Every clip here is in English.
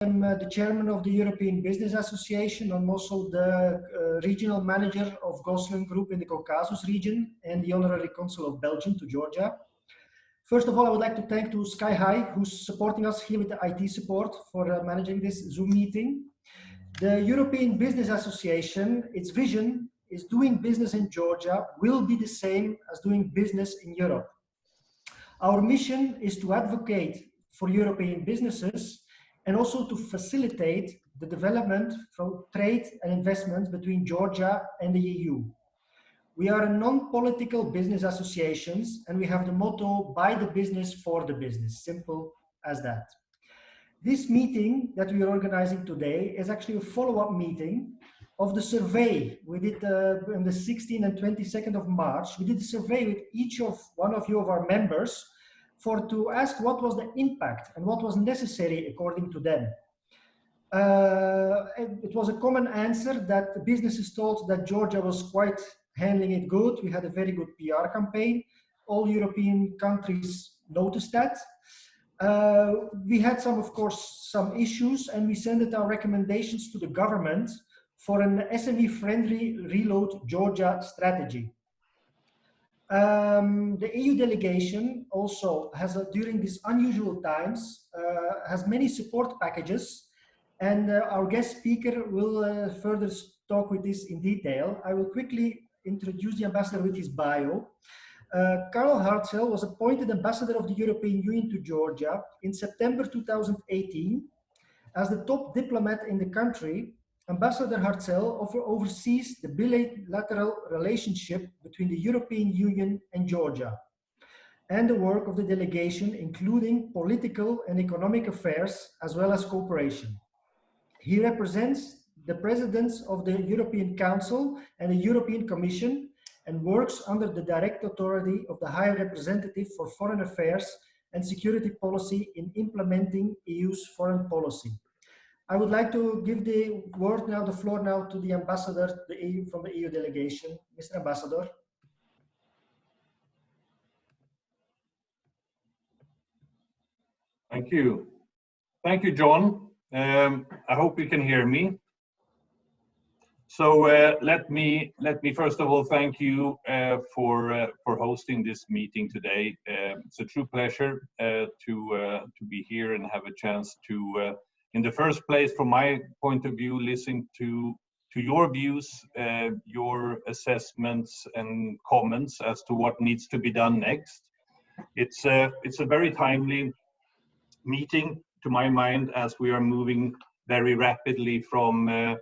I'm the chairman of the European Business Association. I'm also the regional manager of Gosselin Group in the Caucasus region and the honorary consul of Belgium to Georgia. First of all, I would like to thank to SkyHi, who's supporting us here with the IT support for managing this Zoom meeting. The European Business Association, its vision is doing business in Georgia will be the same as doing business in Europe. Our mission is to advocate for European businesses and also to facilitate the development from trade and investments between Georgia and the EU. We are a non-political business associations and we have the motto, by the business for the business, simple as that. This meeting that we are organizing today is actually a follow-up meeting of the survey we did on the 16th and 22nd of March. We did a survey with each of one of you of our members to ask what was the impact and what was necessary according to them. It was a common answer that the businesses told that Georgia was quite handling it good. We had a very good PR campaign. All European countries noticed that. We had of course, some issues, and we sent our recommendations to the government for an SME-friendly Reload Georgia strategy. The EU delegation also has, during these unusual times, has many support packages, and our guest speaker will further talk with this in detail. I will quickly introduce the ambassador with his bio. Karl Hartzel was appointed ambassador of the European Union to Georgia in September 2018. As the top diplomat in the country, Ambassador Hartzel oversees the bilateral relationship between the European Union and Georgia, and the work of the delegation, including political and economic affairs, as well as cooperation. He represents the presidents of the European Council and the European Commission, and works under the direct authority of the High Representative for Foreign Affairs and Security Policy in implementing EU's foreign policy. I would like to give the floor now to the ambassador from the EU delegation. Mr. Ambassador. Thank you. Thank you, John. I hope you can hear me. So let me first of all thank you for hosting this meeting today. It's a true pleasure to be here and have a chance to, in the first place, from my point of view, listen to your views, your assessments and comments as to what needs to be done next. It's a very timely meeting to my mind, as we are moving very rapidly from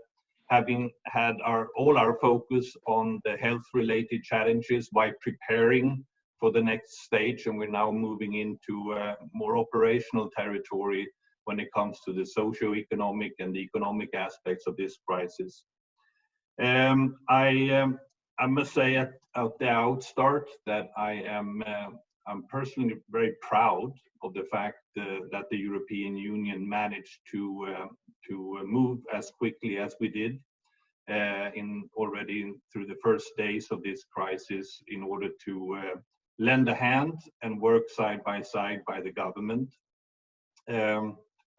having had all our focus on the health-related challenges by preparing for the next stage, and we're now moving into more operational territory when it comes to the socio-economic and the economic aspects of this crisis. I must say at the outstart that I'm personally very proud of the fact that the European Union managed to move as quickly as we did already through the first days of this crisis in order to lend a hand and work side by the government.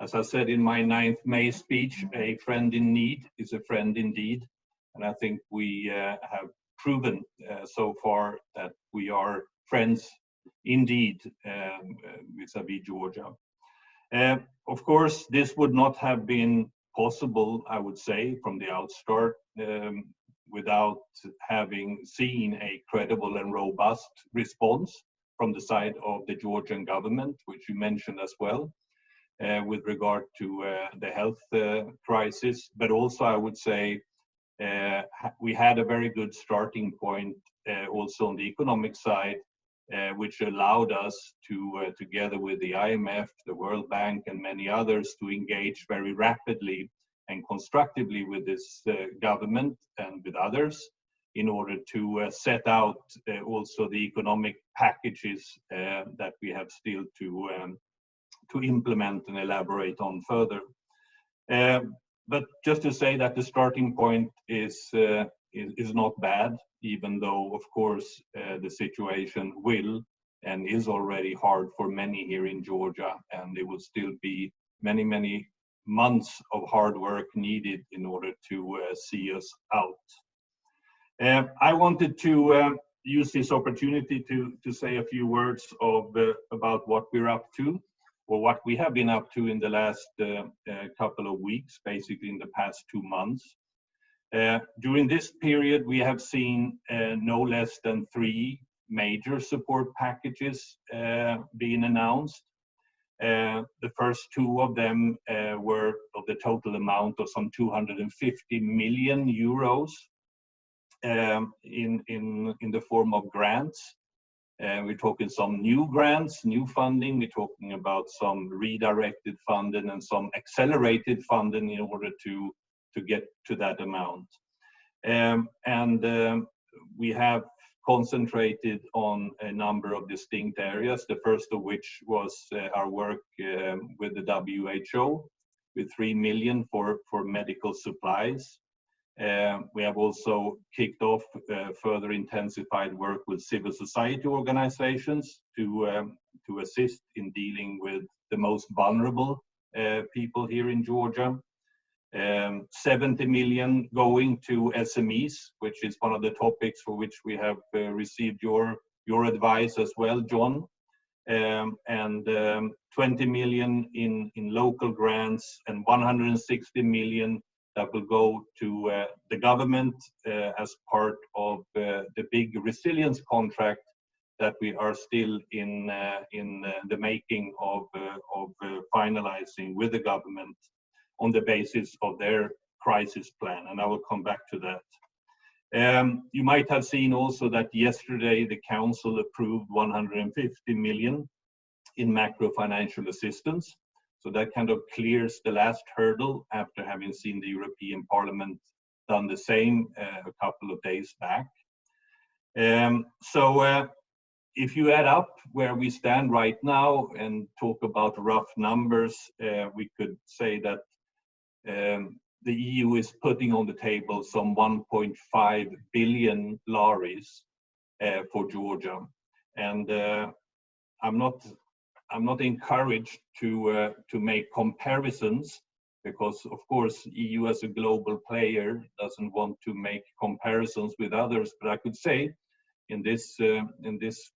As I said in my 9th May speech, a friend in need is a friend indeed. And I think we have proven so far that we are friends indeed vis-a-vis Georgia. Of course, this would not have been possible, I would say, from the outstart without having seen a credible and robust response from the side of the Georgian government, which you mentioned as well, with regard to the health crisis. But also, I would say, we had a very good starting point also on the economic side, which allowed us to, together with the IMF, the World Bank, and many others, to engage very rapidly and constructively with this government and with others in order to set out also the economic packages that we have still to implement and elaborate on further. But just to say that the starting point is not bad, even though, of course, the situation will and is already hard for many here in Georgia, and there will still be many months of hard work needed in order to see us out. I wanted to use this opportunity to say a few words about what we're up to, or what we have been up to in the last couple of weeks, basically in the past 2 months. During this period, we have seen no less than 3 major support packages being announced. The first 2 of them were of the total amount of some 250 million euros in the form of grants. We're talking some new grants, new funding. We're talking about some redirected funding and some accelerated funding in order to get to that amount. We have concentrated on a number of distinct areas, the first of which was our work with the WHO, with 3 million for medical supplies. We have also kicked off further intensified work with civil society organizations to assist in dealing with the most vulnerable people here in Georgia. 70 million going to SMEs, which is one of the topics for which we have received your advice as well, John. 20 million in local grants, and 160 million that will go to the government as part of the big resilience contract that we are still in the making of finalizing with the government on the basis of their crisis plan, and I will come back to that. You might have seen also that yesterday the Council approved 150 million in macro financial assistance. So that kind of clears the last hurdle after having seen the European Parliament done the same a couple of days back. If you add up where we stand right now and talk about rough numbers, we could say that the EU is putting on the table some 1.5 billion laris for Georgia, and I'm not encouraged to make comparisons, because of course EU as a global player doesn't want to make comparisons with others. But I could say in this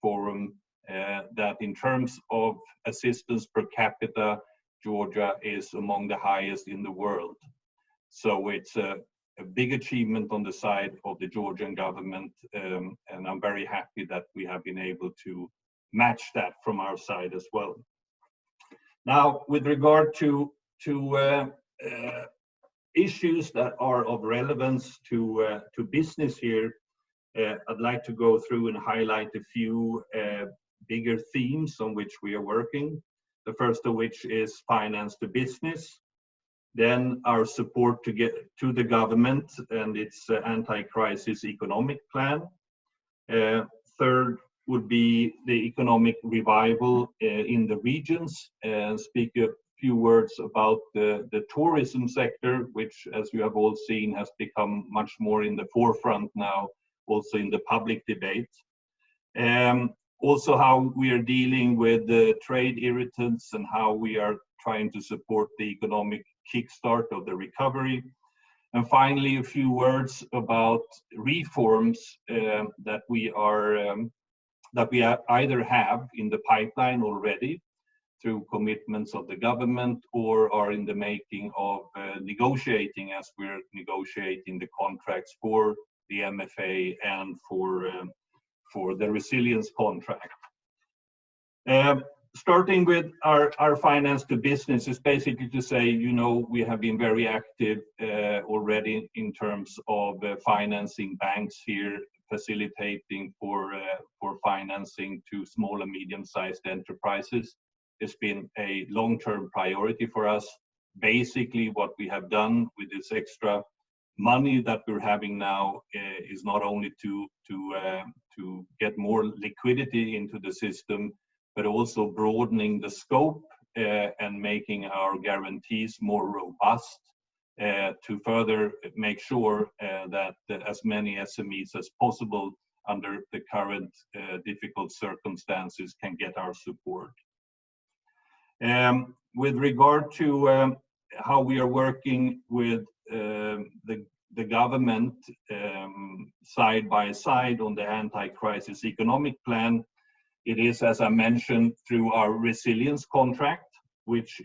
forum that in terms of assistance per capita, Georgia is among the highest in the world. So it's a big achievement on the side of the Georgian government, and I'm very happy that we have been able to match that from our side as well. Now, with regard to issues that are of relevance to business here, I'd like to go through and highlight a few bigger themes on which we are working. The first of which is finance to business. Then our support to the government and its anti-crisis economic plan. Third would be the economic revival in the regions, and speak a few words about the tourism sector, which, as you have all seen, has become much more in the forefront now, also in the public debate. Also how we are dealing with the trade irritants and how we are trying to support the economic kickstart of the recovery. And finally, a few words about reforms that we either have in the pipeline already through commitments of the government, or are in the making of negotiating as we're negotiating the contracts for the MFA and for the resilience contract. Starting with our finance to business is basically to say, you know, we have been very active already in terms of financing banks here, facilitating for financing to small and medium-sized enterprises. It's been a long-term priority for us. Basically, what we have done with this extra money that we're having now is not only to get more liquidity into the system, but also broadening the scope and making our guarantees more robust to further make sure that as many SMEs as possible under the current difficult circumstances can get our support. With regard to how we are working with the government side by side on the anti-crisis economic plan. It is, as I mentioned, through our resilience contract, which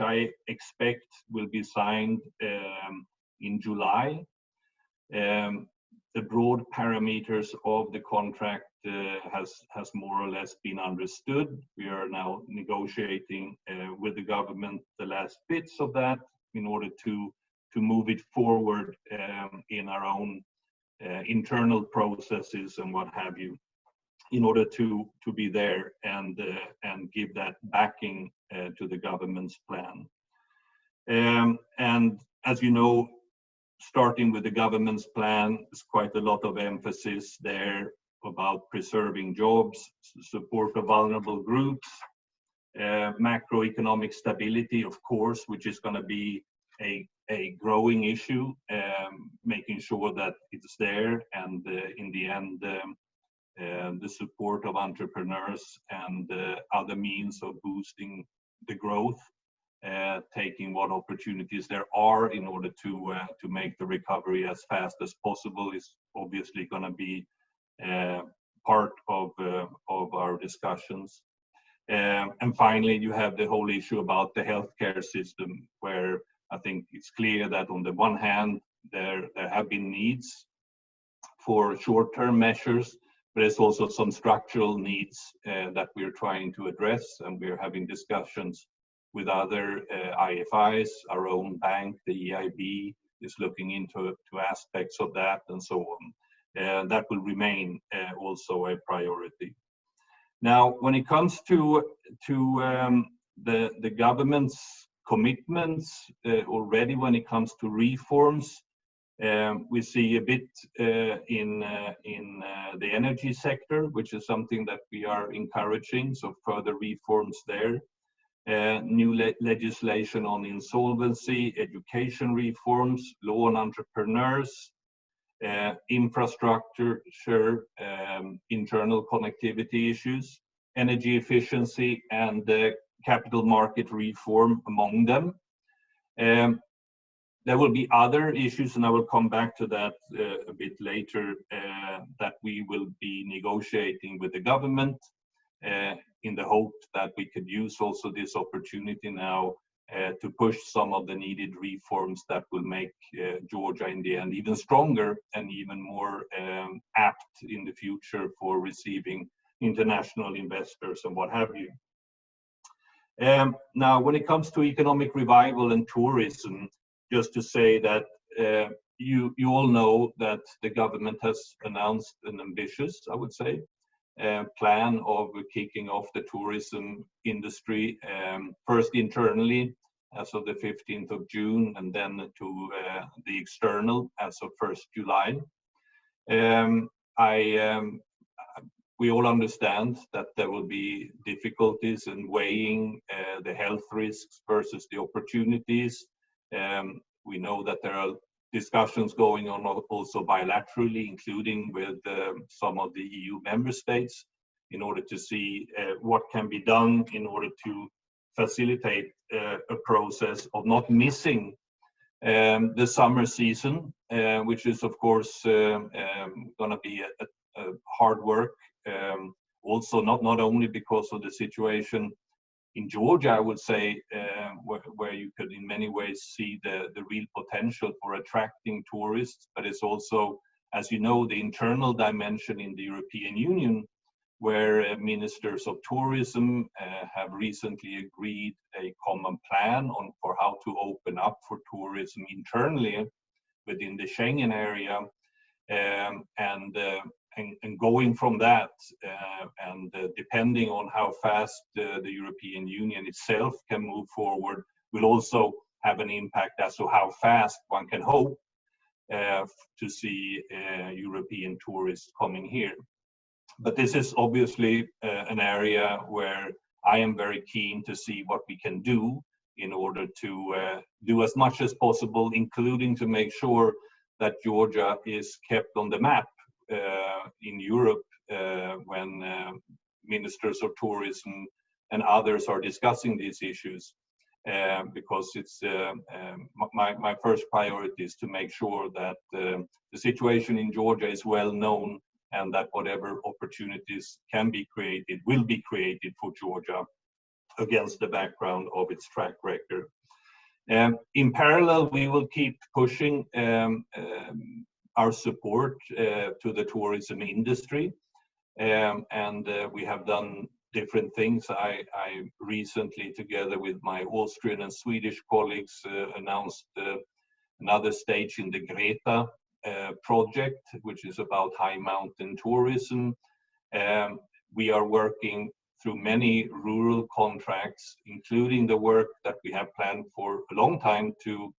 I expect will be signed in July. The broad parameters of the contract has more or less been understood. We are now negotiating with the government the last bits of that in order to move it forward in our own internal processes and what have you, in order to be there and give that backing to the government's plan. And as you know, starting with the government's plan, there's quite a lot of emphasis there about preserving jobs, support of vulnerable groups, macroeconomic stability, of course, which is going to be a growing issue, making sure that it's there, and in the end, the support of entrepreneurs and other means of boosting the growth, taking what opportunities there are in order to make the recovery as fast as possible is obviously going to be part of our discussions. And finally, you have the whole issue about the healthcare system, where I think it's clear that on the one hand, there have been needs for short-term measures, but there's also some structural needs that we're trying to address, and we're having discussions with other IFIs. Our own bank, the EIB, is looking into aspects of that, and so on. That will remain also a priority. Now, when it comes to the government's commitments already, when it comes to reforms, we see a bit in the energy sector, which is something that we are encouraging, so further reforms there. New legislation on insolvency, education reforms, law on entrepreneurs, infrastructure, internal connectivity issues, energy efficiency, and capital market reform among them. There will be other issues, and I will come back to that a bit later, that we will be negotiating with the government in the hope that we could use also this opportunity now to push some of the needed reforms that will make Georgia in the end even stronger and even more apt in the future for receiving international investors and what have you. Now, when it comes to economic revival and tourism, just to say that you all know that the government has announced an ambitious, I would say, plan of kicking off the tourism industry, first internally as of the 15th of June, and then to the external as of 1st July. We all understand that there will be difficulties in weighing the health risks versus the opportunities. We know that there are discussions going on also bilaterally, including with some of the EU member states, in order to see what can be done in order to facilitate a process of not missing the summer season, which is of course going to be a hard work. Also not only because of the situation in Georgia, I would say, where you could in many ways see the real potential for attracting tourists, but it's also, as you know, the internal dimension in the European Union, where ministers of tourism have recently agreed a common plan for how to open up for tourism internally within the Schengen area, and going from that, and depending on how fast the European Union itself can move forward, will also have an impact as to how fast one can hope to see European tourists coming here. But this is obviously an area where I am very keen to see what we can do in order to do as much as possible, including to make sure that Georgia is kept on the map in Europe when ministers of tourism and others are discussing these issues. because it's my first priority is to make sure that the situation in Georgia is well known, and that whatever opportunities can be created will be created for Georgia against the background of its track record. In parallel, we will keep pushing our support to the tourism industry, and we have done different things. I recently, together with my Austrian and Swedish colleagues, announced another stage in the Greta project, which is about high mountain tourism. We are working through many rural contracts, including the work that we have planned for a long time to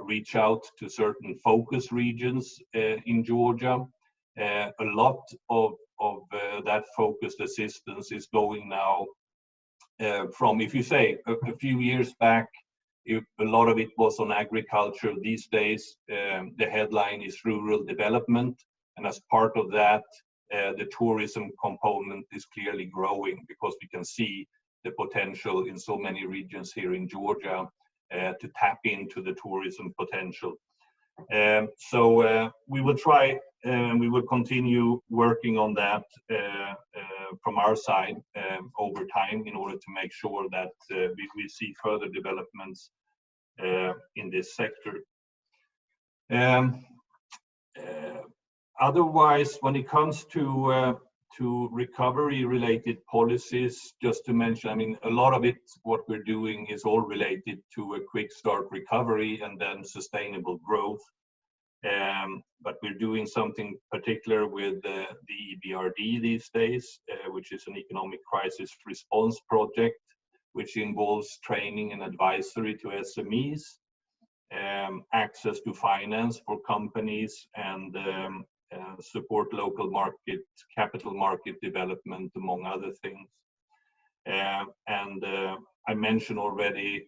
reach out to certain focus regions in Georgia. A lot of that focused assistance is going now from, if you say, a few years back, a lot of it was on agriculture. These days, the headline is rural development, and as part of that, the tourism component is clearly growing, because we can see the potential in so many regions here in Georgia to tap into the tourism potential. So we will try, we will continue working on that from our side over time, in order to make sure that we see further developments in this sector. Otherwise, when it comes to recovery-related policies, just to mention, I mean, a lot of it, what we're doing is all related to a quick start recovery and then sustainable growth. But we're doing something particular with the EBRD these days, which is an economic crisis response project, which involves training and advisory to SMEs, access to finance for companies, and support local market, capital market development, among other things. I mentioned already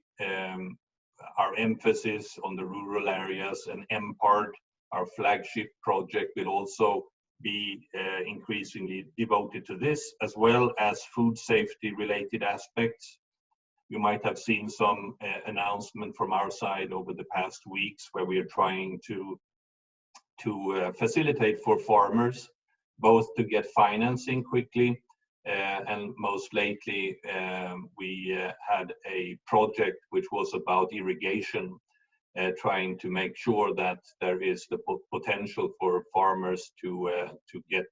our emphasis on the rural areas, and MPART, our flagship project, will also be increasingly devoted to this, as well as food safety related aspects. You might have seen some announcement from our side over the past weeks, where we are trying to facilitate for farmers, both to get financing quickly, and most lately we had a project which was about irrigation, trying to make sure that there is the potential for farmers to get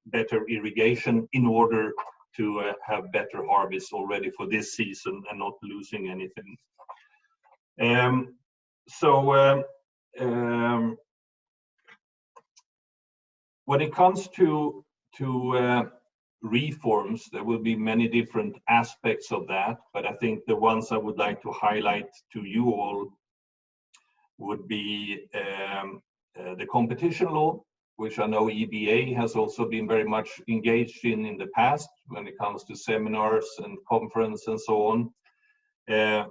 better irrigation in order to have better harvests already for this season and not losing anything. When it comes to reforms, there will be many different aspects of that, but I think the ones I would like to highlight to you all would be the competition law, which I know EBA has also been very much engaged in the past, when it comes to seminars and conference and so on,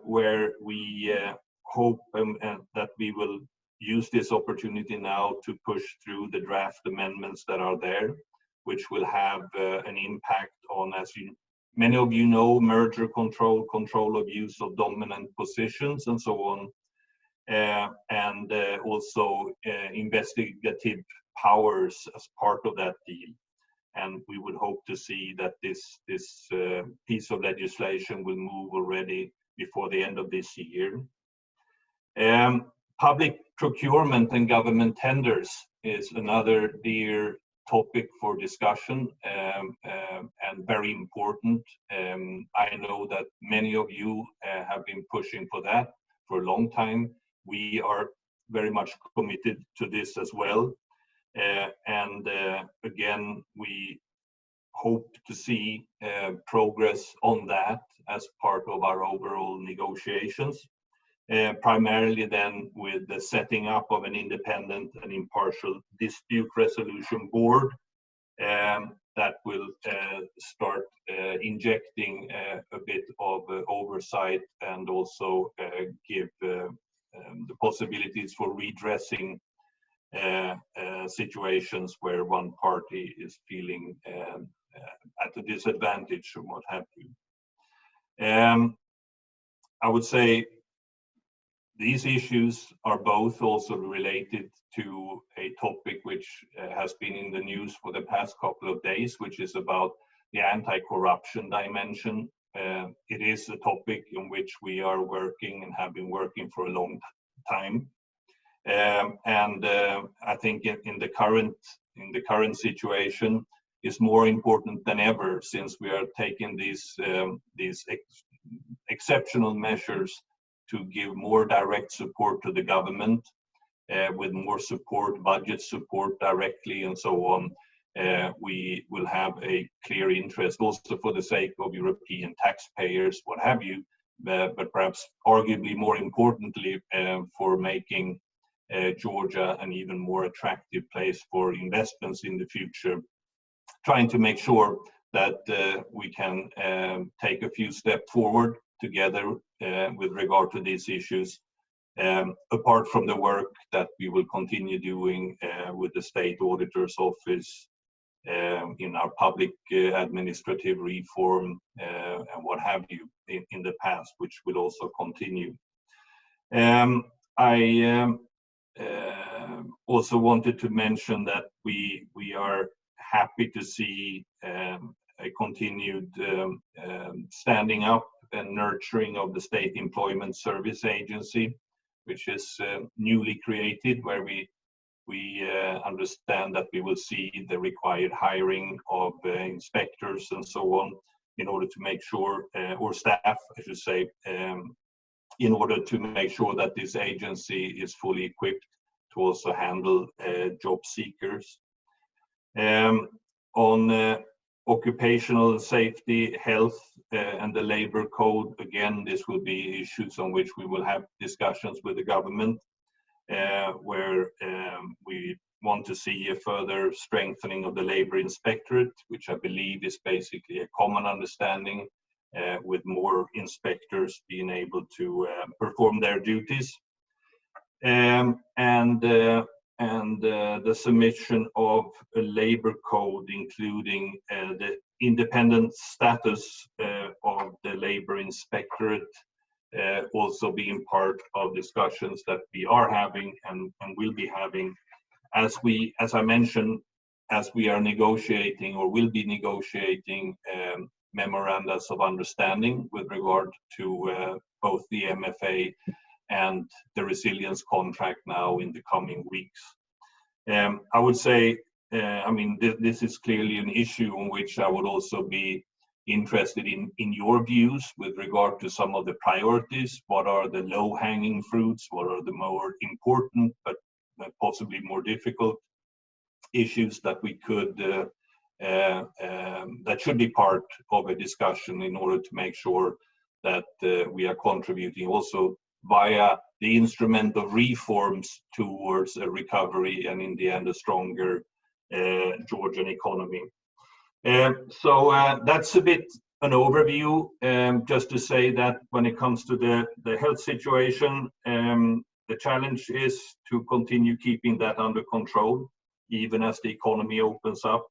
where we hope that we will use this opportunity now to push through the draft amendments that are there, which will have an impact on, as many of you know, merger control, control of use of dominant positions, and so on, and also investigative powers as part of that deal. And we would hope to see that this piece of legislation will move already before the end of this year. Public procurement and government tenders is another dear topic for discussion, and very important. I know that many of you have been pushing for that for a long time. We are very much committed to this as well. And again, we hope to see progress on that as part of our overall negotiations. Primarily then with the setting up of an independent and impartial dispute resolution board that will start injecting a bit of oversight, and also give the possibilities for redressing situations where one party is feeling at a disadvantage or what have you. I would say these issues are both also related to a topic which has been in the news for the past couple of days, which is about the anti-corruption dimension. It is a topic in which we are working and have been working for a long time. I think in the current situation is more important than ever, since we are taking these exceptional measures to give more direct support to the government, with more support, budget support directly, and so on. We will have a clear interest also for the sake of European taxpayers, what have you, but perhaps arguably more importantly, for making Georgia an even more attractive place for investments in the future, trying to make sure that we can take a few steps forward together with regard to these issues, apart from the work that we will continue doing with the State Auditor's Office in our public administrative reform and what have you in the past, which will also continue. I also wanted to mention that we are happy to see a continued standing up and nurturing of the State Employment Service Agency, which is newly created, where we understand that we will see the required hiring of inspectors and so on, in order to make sure, or staff, I should say, in order to make sure that this agency is fully equipped to also handle job seekers. On occupational safety, health, and the labor code, again, this will be issues on which we will have discussions with the government, where we want to see a further strengthening of the labor inspectorate, which I believe is basically a common understanding, with more inspectors being able to perform their duties. The submission of a labor code, including the independent status of the labor inspectorate, also being part of discussions that we are having and will be having, as I mentioned, as we are negotiating or will be negotiating memorandums of understanding with regard to both the MFA and the resilience contract now in the coming weeks. I would say, I mean, this is clearly an issue on which I would also be interested in your views with regard to some of the priorities. What are the low-hanging fruits? What are the more important but possibly more difficult issues that we could that should be part of a discussion in order to make sure that we are contributing also via the instrument of reforms towards a recovery and in the end a stronger Georgian economy. So that's a bit an overview, just to say that when it comes to the health situation, the challenge is to continue keeping that under control, even as the economy opens up.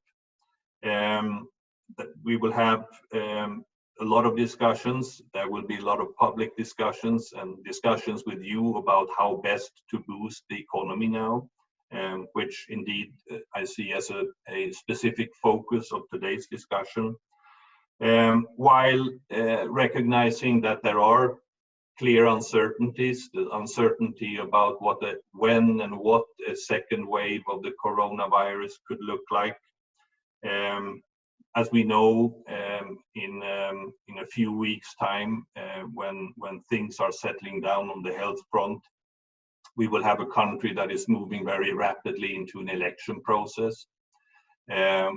We will have a lot of discussions. There will be a lot of public discussions and discussions with you about how best to boost the economy now, which indeed I see as a specific focus of today's discussion, while recognizing that there are clear uncertainties, the uncertainty about when and what a second wave of the coronavirus could look like. As we know, in a few weeks' time, when things are settling down on the health front, we will have a country that is moving very rapidly into an election process,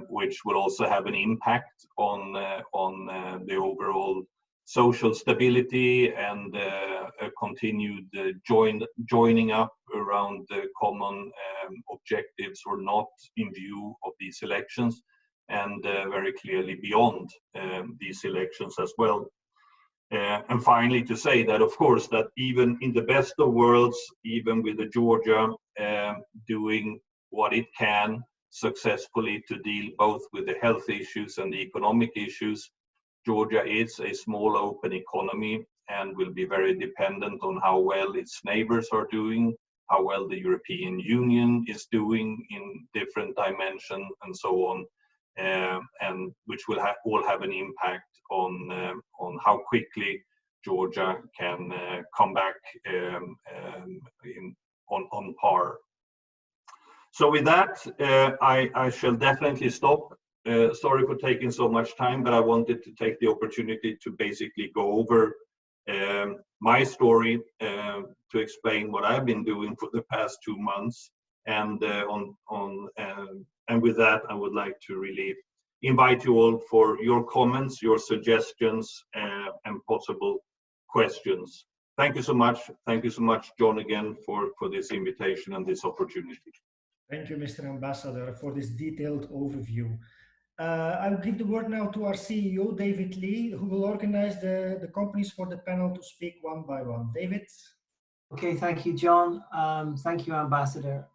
which will also have an impact on the overall social stability and a continued joining up around the common objectives or not in view of these elections, and very clearly beyond these elections as well. And finally, to say that, of course, that even in the best of worlds, even with the Georgia doing what it can successfully to deal both with the health issues and the economic issues, Georgia is a small open economy, and will be very dependent on how well its neighbors are doing, how well the European Union is doing in different dimensions, and so on, and which will all have an impact on how quickly Georgia can come back on par. So with that, I shall definitely stop. Sorry for taking so much time, but I wanted to take the opportunity to basically go over my story, to explain what I've been doing for the past 2 months, and with that, I would like to really invite you all for your comments, your suggestions, and possible questions. Thank you so much. Thank you so much, John, again for this invitation and this opportunity. Thank you, Mr. Ambassador, for this detailed overview. I'll give the word now to our CEO, David Lee, who will organize the companies for the panel to speak one by one. David? Okay, thank you, John. Thank you, Ambassador.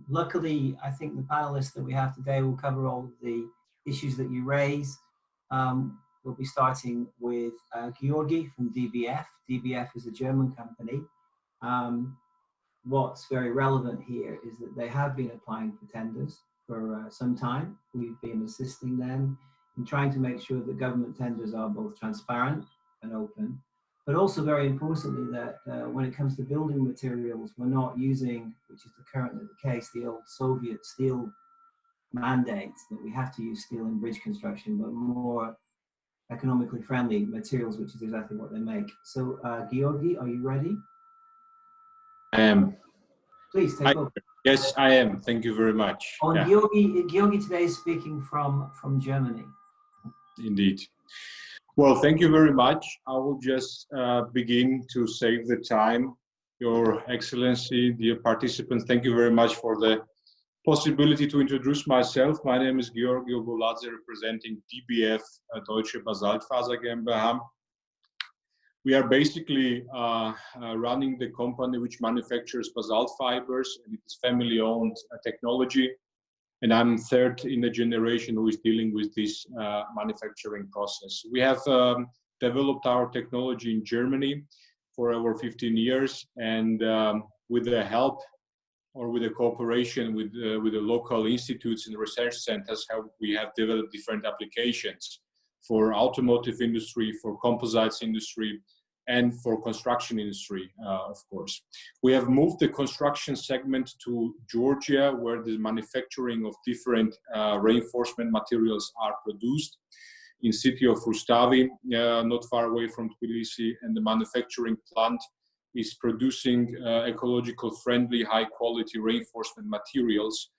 Luckily, I think the panelists that we have today will cover all of the issues that you raise. We'll be starting with Georgi from DBF. DBF is a German company. What's very relevant here is that they have been applying for tenders for some time. We've been assisting them in trying to make sure that government tenders are both transparent and open, but also very importantly that when it comes to building materials, we're not using, which is currently the case, the old Soviet steel mandates that we have to use steel in bridge construction, but more economically friendly materials, which is exactly what they make. So Georgi, are you ready? I am. Please take over. Yes, I am. Thank you very much. Oh, yeah. Georgi today is speaking from Germany. Indeed. Well, thank you very much. I will just begin to save the time. Your Excellency, dear participants, thank you very much for the possibility to introduce myself. My name is Georgi Ogoladze, representing DBF, Deutsche Basaltfaser GmbH. We are basically running the company which manufactures basalt fibers, and it is family-owned technology. And I'm third in the generation who is dealing with this manufacturing process. We have developed our technology in Germany for over 15 years, and with the help or with the cooperation with the local institutes and research centers, we have developed different applications for automotive industry, for composites industry, and for construction industry, of course. We have moved the construction segment to Georgia, where the manufacturing of different reinforcement materials are produced in city of Rustavi, not far away from Tbilisi, and the manufacturing plant is producing ecological friendly, high quality reinforcement materials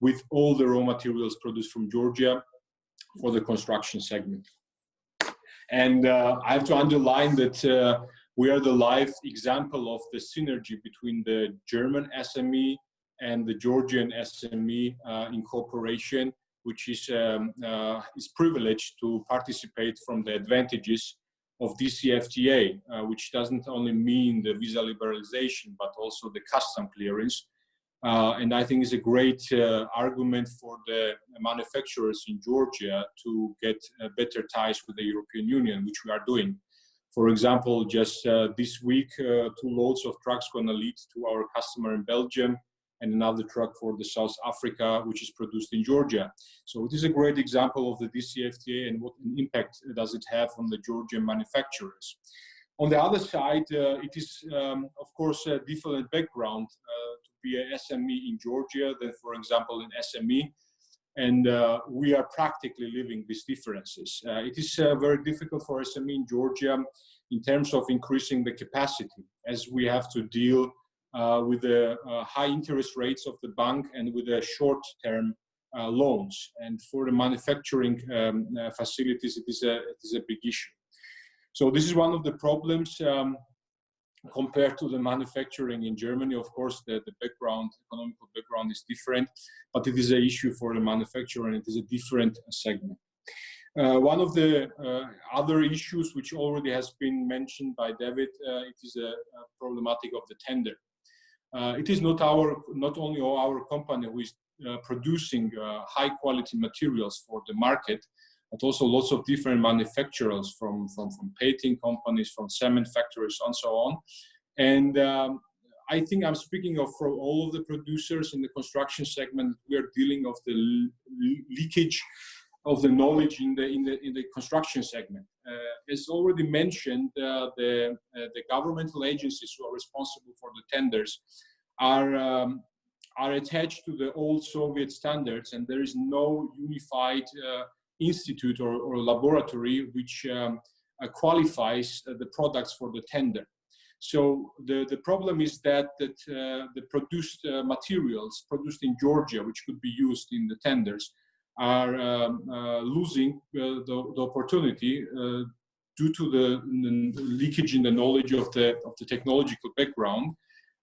with all the raw materials produced from Georgia for the construction segment. And I have to underline that we are the live example of the synergy between the German SME and the Georgian SME in cooperation, which is privileged to participate from the advantages of DCFTA, which doesn't only mean the visa liberalization, but also the custom clearance. And I think it's a great argument for the manufacturers in Georgia to get better ties with the European Union, which we are doing. For example, just this week, 2 loads of trucks going to lead to our customer in Belgium, and another truck for the South Africa, which is produced in Georgia. So it is a great example of the DCFTA and what impact does it have on the Georgian manufacturers. On the other side, it is, of course, a different background to be an SME in Georgia than, for example, an SME. And we are practically living these differences. It is very difficult for SME in Georgia in terms of increasing the capacity, as we have to deal with the high interest rates of the bank and with the short-term loans. And for the manufacturing facilities, it is a big issue. So this is one of the problems compared to the manufacturing in Germany. Of course, the background, economical background is different, but it is an issue for the manufacturer, and it is a different segment. One of the other issues which already has been mentioned by David, it is a problematic of the tender. It is not only our company who is producing high quality materials for the market, but also lots of different manufacturers from painting companies, from cement factories, and so on. And I think I'm speaking of for all of the producers in the construction segment. We are dealing with the leakage of the knowledge in the construction segment. As already mentioned, the governmental agencies who are responsible for the tenders are attached to the old Soviet standards, and there is no unified institute or laboratory which qualifies the products for the tender. So the problem is that the produced materials produced in Georgia, which could be used in the tenders, are losing the opportunity due to the leakage in the knowledge of the technological background.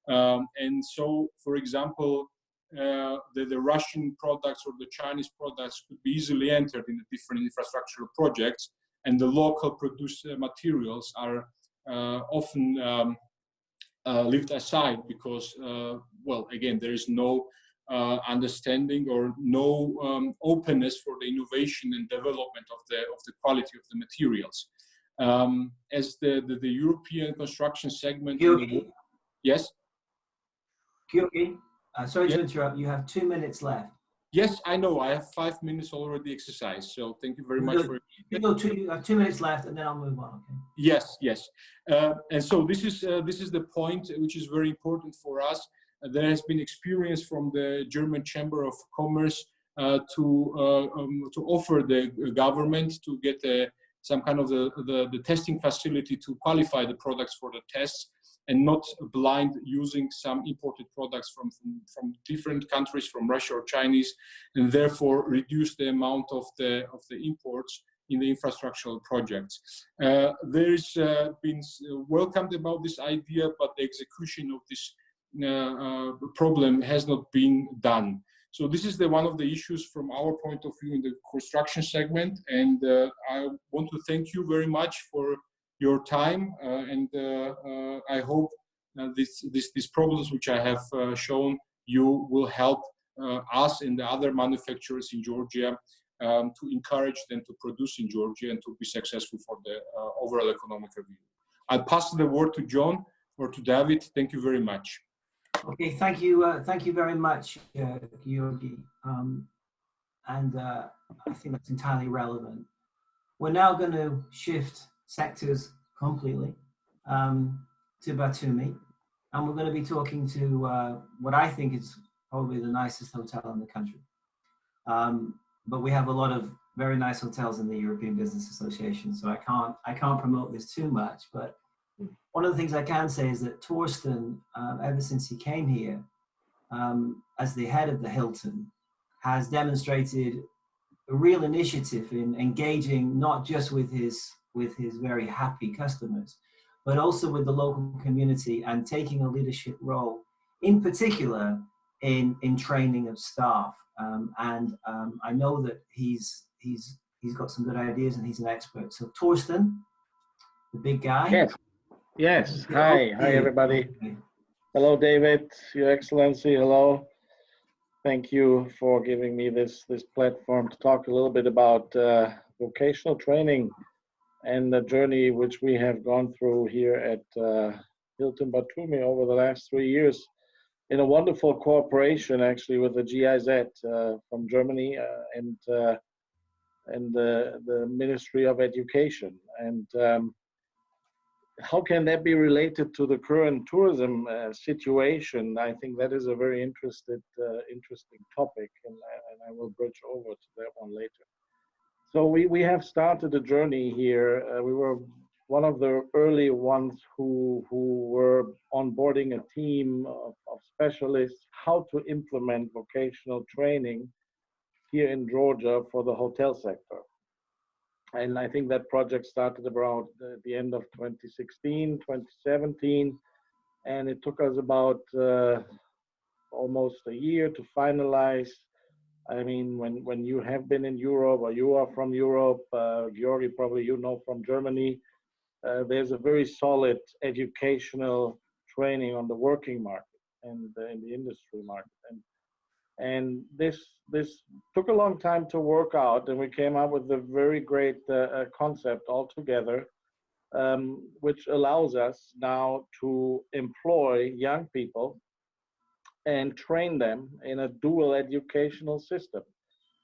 And so, for example, the Russian products or the Chinese products could be easily entered in the different infrastructural projects, and the local produced materials are often left aside because, well, again, there is no understanding or no openness for the innovation and development of the quality of the materials. As the European construction segment. Yes. Georgi, sorry yes. to interrupt. You have 2 minutes left. Yes, I know. I have 5 minutes already exercised. So thank you very much for. You have 2 minutes left, and then I'll move on. Okay. Yes, yes. And so this is the point which is very important for us. There has been experience from the German Chamber of Commerce to offer the government to get some kind of the testing facility to qualify the products for the tests, and not blind using some imported products from different countries, from Russia or Chinese, and therefore reduce the amount of the imports in the infrastructural projects. There's been welcomed about this idea, but the execution of this problem has not been done. So this is one of the issues from our point of view in the construction segment, and I want to thank you very much for your time, and I hope these problems which I have shown you will help us and the other manufacturers in Georgia to encourage them to produce in Georgia and to be successful for the overall economic review. I'll pass the word to John or to David. Thank you very much. Okay, thank you very much, Georgi. And I think that's entirely relevant. We're now going to shift sectors completely to Batumi, and we're going to be talking to what I think is probably the nicest hotel in the country. But we have a lot of very nice hotels in the European Business Association, so I can't promote this too much. But one of the things I can say is that Torsten, ever since he came here as the head of the Hilton, has demonstrated a real initiative in engaging not just with his very happy customers, but also with the local community and taking a leadership role, in particular in training of staff. And I know that he's got some good ideas and he's an expert. So Torsten, the big guy. Yes. Hi everybody. Hello, David, Your Excellency. Hello. Thank you for giving me this platform to talk a little bit about vocational training and the journey which we have gone through here at Hilton Batumi over the last 3 years in a wonderful cooperation actually with the GIZ from Germany and the Ministry of Education. And how can that be related to the current tourism situation? I think that is a very interesting topic, and I will bridge over to that one later. So we have started a journey here. We were one of the early ones who were onboarding a team of specialists how to implement vocational training here in Georgia for the hotel sector. And I think that project started around the end of 2016, 2017, and it took us about almost a year to finalize. I mean, when you have been in Europe or you are from Europe, Georgi, probably you know from Germany, there's a very solid educational training on the working market and in the industry market. And And this took a long time to work out, and we came up with a very great concept altogether, which allows us now to employ young people and train them in a dual educational system.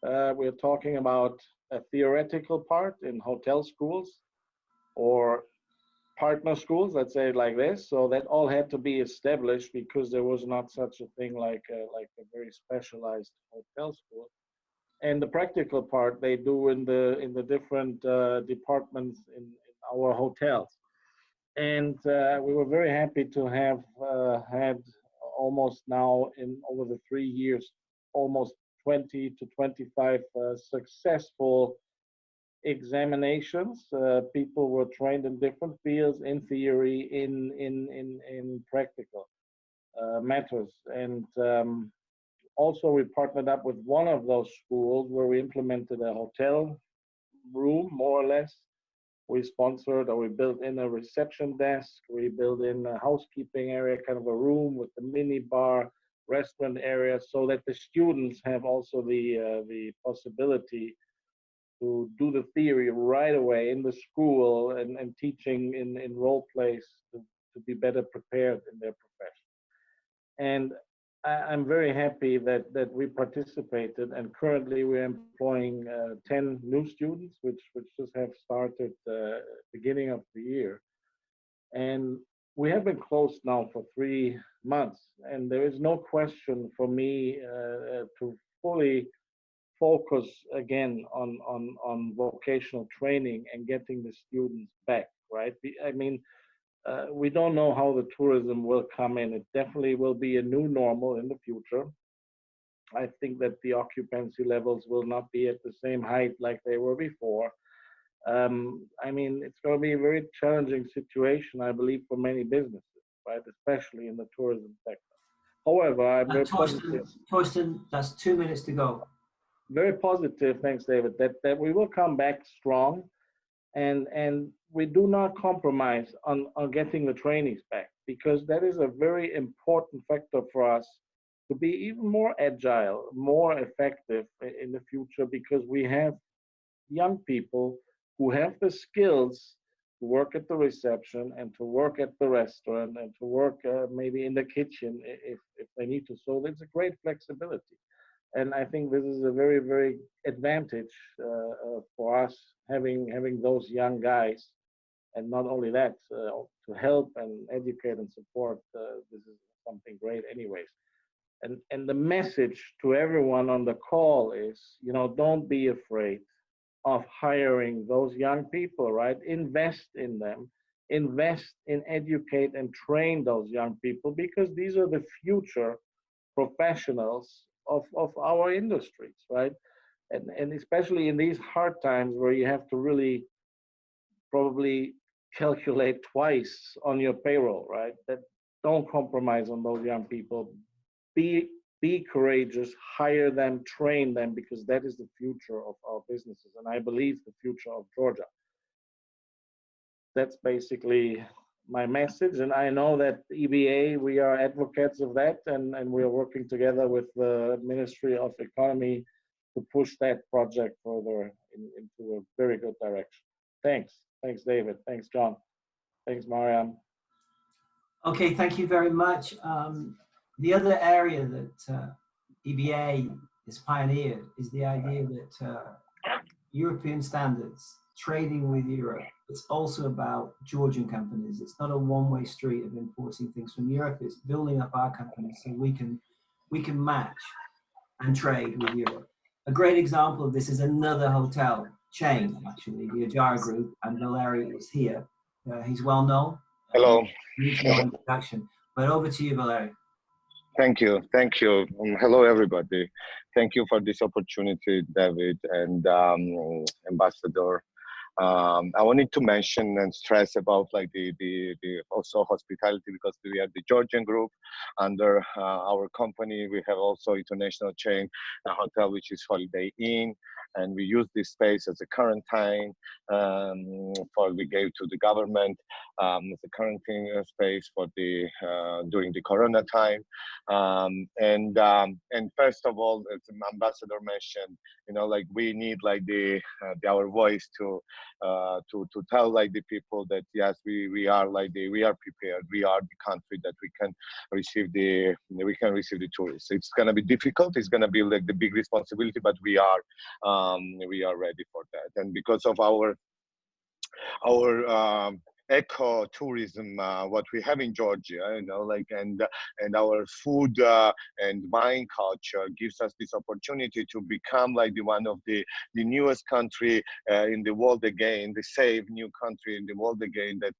We're talking about a theoretical part in hotel schools or partner schools, let's say it like this. So that all had to be established because there was not such a thing like a very specialized hotel school. And the practical part they do in the different departments in our hotels. And we were very happy to have had almost now over the 3 years, almost 20 to 25 successful examinations. People were trained in different fields, in theory, in practical matters. And also we partnered up with one of those schools where we implemented a hotel room, more or less. We sponsored, or we built in a reception desk, we built in a housekeeping area, kind of a room with the mini bar, restaurant area, so that the students have also the possibility to do the theory right away in the school and teaching in role plays to be better prepared in their profession. And I'm very happy that we participated, and currently we're employing 10 new students, which just have started beginning of the year. And we have been closed now for 3 months, and there is no question for me to fully focus again on vocational training and getting the students back, right? I mean, we don't know how the tourism will come in. It definitely will be a new normal in the future. I think that the occupancy levels will not be at the same height like they were before. I mean, it's going to be a very challenging situation, I believe, for many businesses, right? Especially in the tourism sector. However, I'm very positive. Torsten, that's 2 minutes to go. Very positive, thanks, David, that we will come back strong, and we do not compromise on getting the trainees back, because that is a very important factor for us to be even more agile, more effective in the future, because we have young people who have the skills to work at the reception and to work at the restaurant and to work maybe in the kitchen if they need to. So there's a great flexibility. And I think this is a very, very advantage for us having those young guys, and not only that, to help and educate and support. This is something great, anyways. And the message to everyone on the call is, you know, don't be afraid of hiring those young people, right? Invest in them, invest in educate and train those young people, because these are the future professionals of our industries, right? And especially in these hard times where you have to really probably calculate twice on your payroll, right? That don't compromise on those young people. Be courageous, hire them, train them, because that is the future of our businesses, and I believe the future of Georgia. That's basically my message, and I know that EBA, we are advocates of that, and we are working together with the Ministry of Economy to push that project further into a very good direction. Thanks, David, thanks, John, thanks, Mariam. Okay, thank you very much. The other area that EBA has pioneered is the idea that European standards, trading with Europe, it's also about Georgian companies. It's not a one-way street of importing things from Europe. It's building up our companies so we can match and trade with Europe. A great example of this is another hotel chain, actually, the Ajara Group, and Valery is here. He's well known. Hello. Needs no introduction. But over to you, Valery. Thank you. Hello, everybody. Thank you for this opportunity, David and Ambassador. I wanted to mention and stress about like the also hospitality, because we are the Georgian group. Under our company, we have also international chain, a hotel which is Holiday Inn, and we use this space as a quarantine for we gave to the government as a quarantine space for the during the Corona time. And first of all, as the ambassador mentioned, you know, like we need like our voice to tell like the people that yes, we are prepared. We are the country that we can receive the tourists. It's gonna be difficult. It's gonna be like the big responsibility, but we are ready for that. And because of our eco tourism, what we have in Georgia, you know, like and our food and wine culture gives us this opportunity to become like one of the newest country in the world again, the safe new country in the world again. That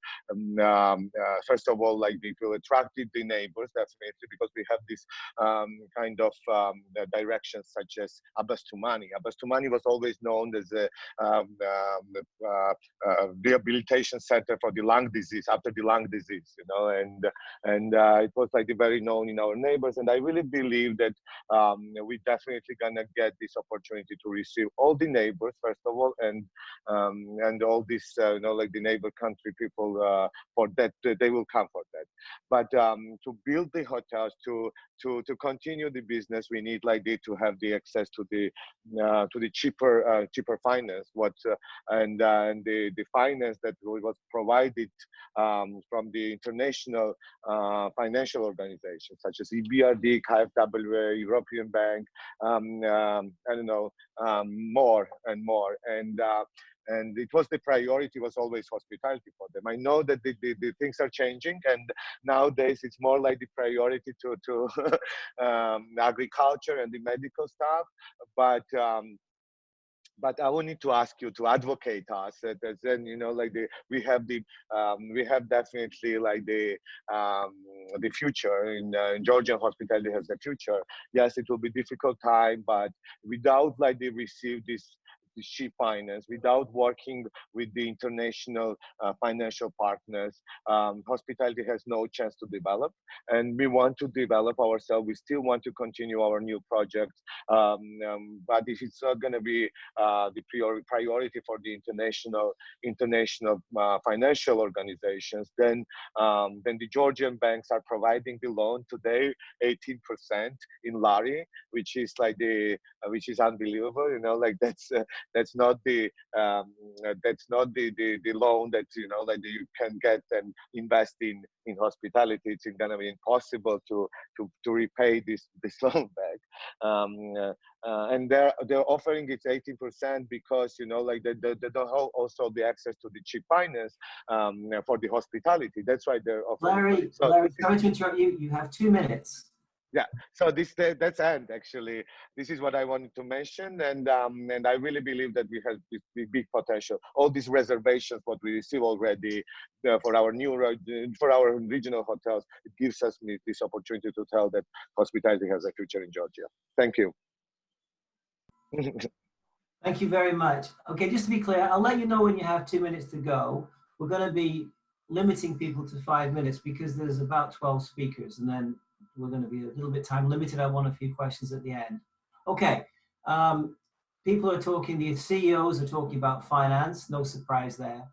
first of all, like it will attract the neighbors definitely, because we have this kind of directions such as Abbas Tumani. Abbas Tumani was always known as a rehabilitation center for the lung disease, after the lung disease, you know, and it was like very known in our neighbors. And I really believe that we definitely gonna get this opportunity to receive all the neighbors first of all, and all this, you know, like the neighbor country people for that they will come for that. But to build the hotels, to continue the business, we need like to have the access to the cheaper finance. And the finance that was provided from the international financial organizations such as EBRD, KfW, European Bank, I don't know, more and more. And it was the priority was always hospitality for them. I know that the things are changing, and nowadays it's more like the priority to agriculture and the medical stuff. But I will need to ask you to advocate us. Then, you know, like we have definitely like the future in Georgian hospitality has the future. Yes, it will be difficult time, but without like they receive this cheap finance, without working with the international financial partners, hospitality has no chance to develop. And we want to develop ourselves. We still want to continue our new projects, but if it's not going to be the priority for the international financial organizations, then the Georgian banks are providing the loan today 18% in lari, which is like which is unbelievable. You know, like that's not the loan that, you know, like you can get and invest in hospitality. It's gonna be impossible to repay this loan back. And they're offering it 18% because, you know, like they don't have also the access to the cheap finance for the hospitality. That's why they're offering. Larry, sorry to interrupt you. You have 2 minutes. Yeah, so that's end actually. This is what I wanted to mention, and I really believe that we have this big potential. All these reservations, what we receive already for our regional hotels, it gives us this opportunity to tell that hospitality has a future in Georgia. Thank you. Thank you very much. Okay, just to be clear, I'll let you know when you have 2 minutes to go. We're going to be limiting people to 5 minutes because there's about 12 speakers, and then we're going to be a little bit time limited. I want a few questions at the end. Okay, people are talking, the CEOs are talking about finance, no surprise there.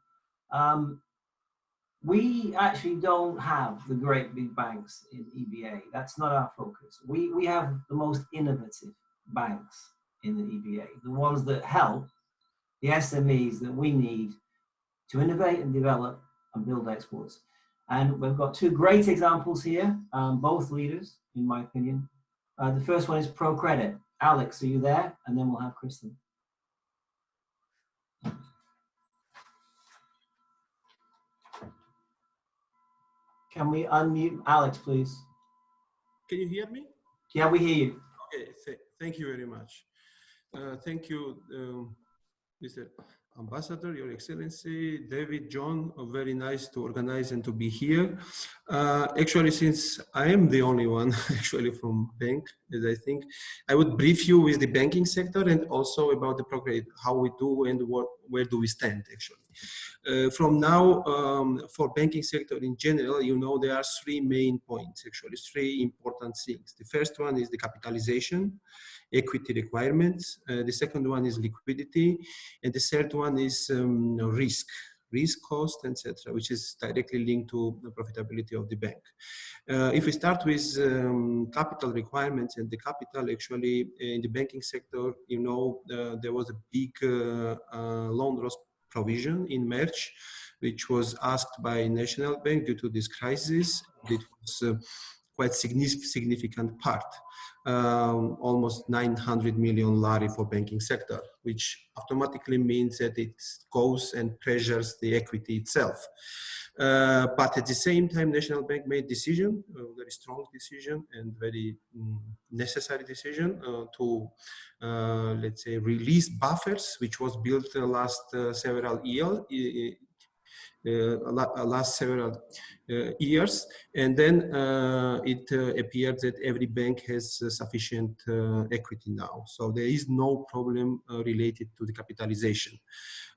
We actually don't have the great big banks in EBA. That's not our focus. We have the most innovative banks in the EBA, the ones that help the SMEs that we need to innovate and develop and build exports. And we've got two great examples here, both leaders, in my opinion. The first one is ProCredit. Alex, are you there? And then we'll have Kristen. Can we unmute Alex, please? Can you hear me? Yeah, we hear you. Okay, thank you very much. Thank you, Mr. Ambassador, Your Excellency, David, John, very nice to organize and to be here. Actually, since I am the only one actually from bank, as I think, I would brief you with the banking sector and also about the ProCredit, how we do and where do we stand actually. From now, for banking sector in general, you know, there are three main points, actually, three important things. The first one is the capitalization, equity requirements. The second one is liquidity. And the third one is risk cost, etc., which is directly linked to the profitability of the bank. If we start with capital requirements and the capital, actually in the banking sector, you know, there was a big loan loss provision in March, which was asked by National Bank due to this crisis. It was quite significant part, almost 900 million lari for banking sector, which automatically means that it goes and pressures the equity itself. But at the same time, National Bank made decision, a very strong decision and very necessary decision to, let's say, release buffers, which was built last several years, and then it appeared that every bank has sufficient equity now. So there is no problem related to the capitalization.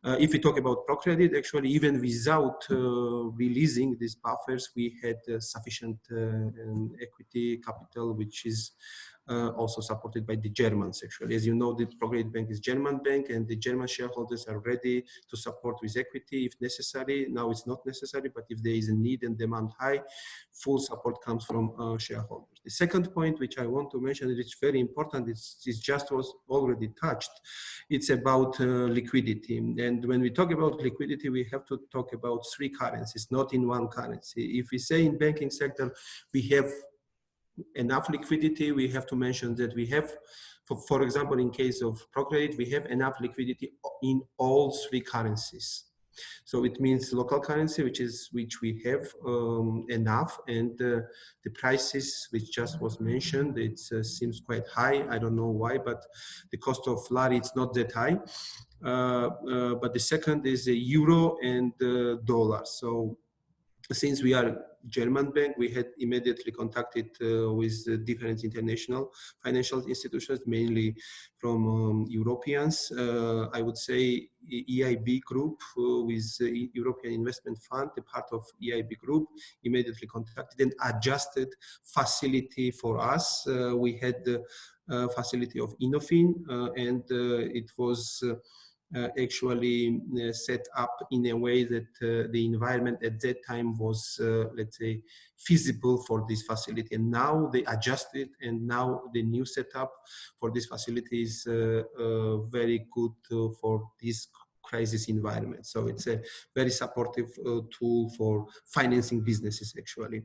If we talk about ProCredit, actually, even without releasing these buffers, we had sufficient equity capital, which is also supported by the Germans, actually. As you know, the ProCredit Bank is German bank, and the German shareholders are ready to support with equity if necessary. Now it's not necessary, but if there is a need and demand high, full support comes from shareholders. The second point, which I want to mention, which is very important, it's just was already touched. It's about liquidity. And when we talk about liquidity, we have to talk about three currencies, not in one currency. If we say in banking sector, we have enough liquidity, we have to mention that we have, for example, in case of ProCredit, we have enough liquidity in all three currencies. So it means local currency, which we have enough, and the prices, which just was mentioned, it seems quite high. I don't know why, but the cost of lari, it's not that high. But the second is the euro and dollar. So since we are German bank, we had immediately contacted with different international financial institutions, mainly from Europeans. I would say EIB group with European Investment Fund, the part of EIB group, immediately contacted and adjusted facility for us. We had the facility of Innofin, and it was actually set up in a way that the environment at that time was, let's say, feasible for this facility. And now they adjusted, and now the new setup for this facility is very good for this crisis environment. So it's a very supportive tool for financing businesses, actually.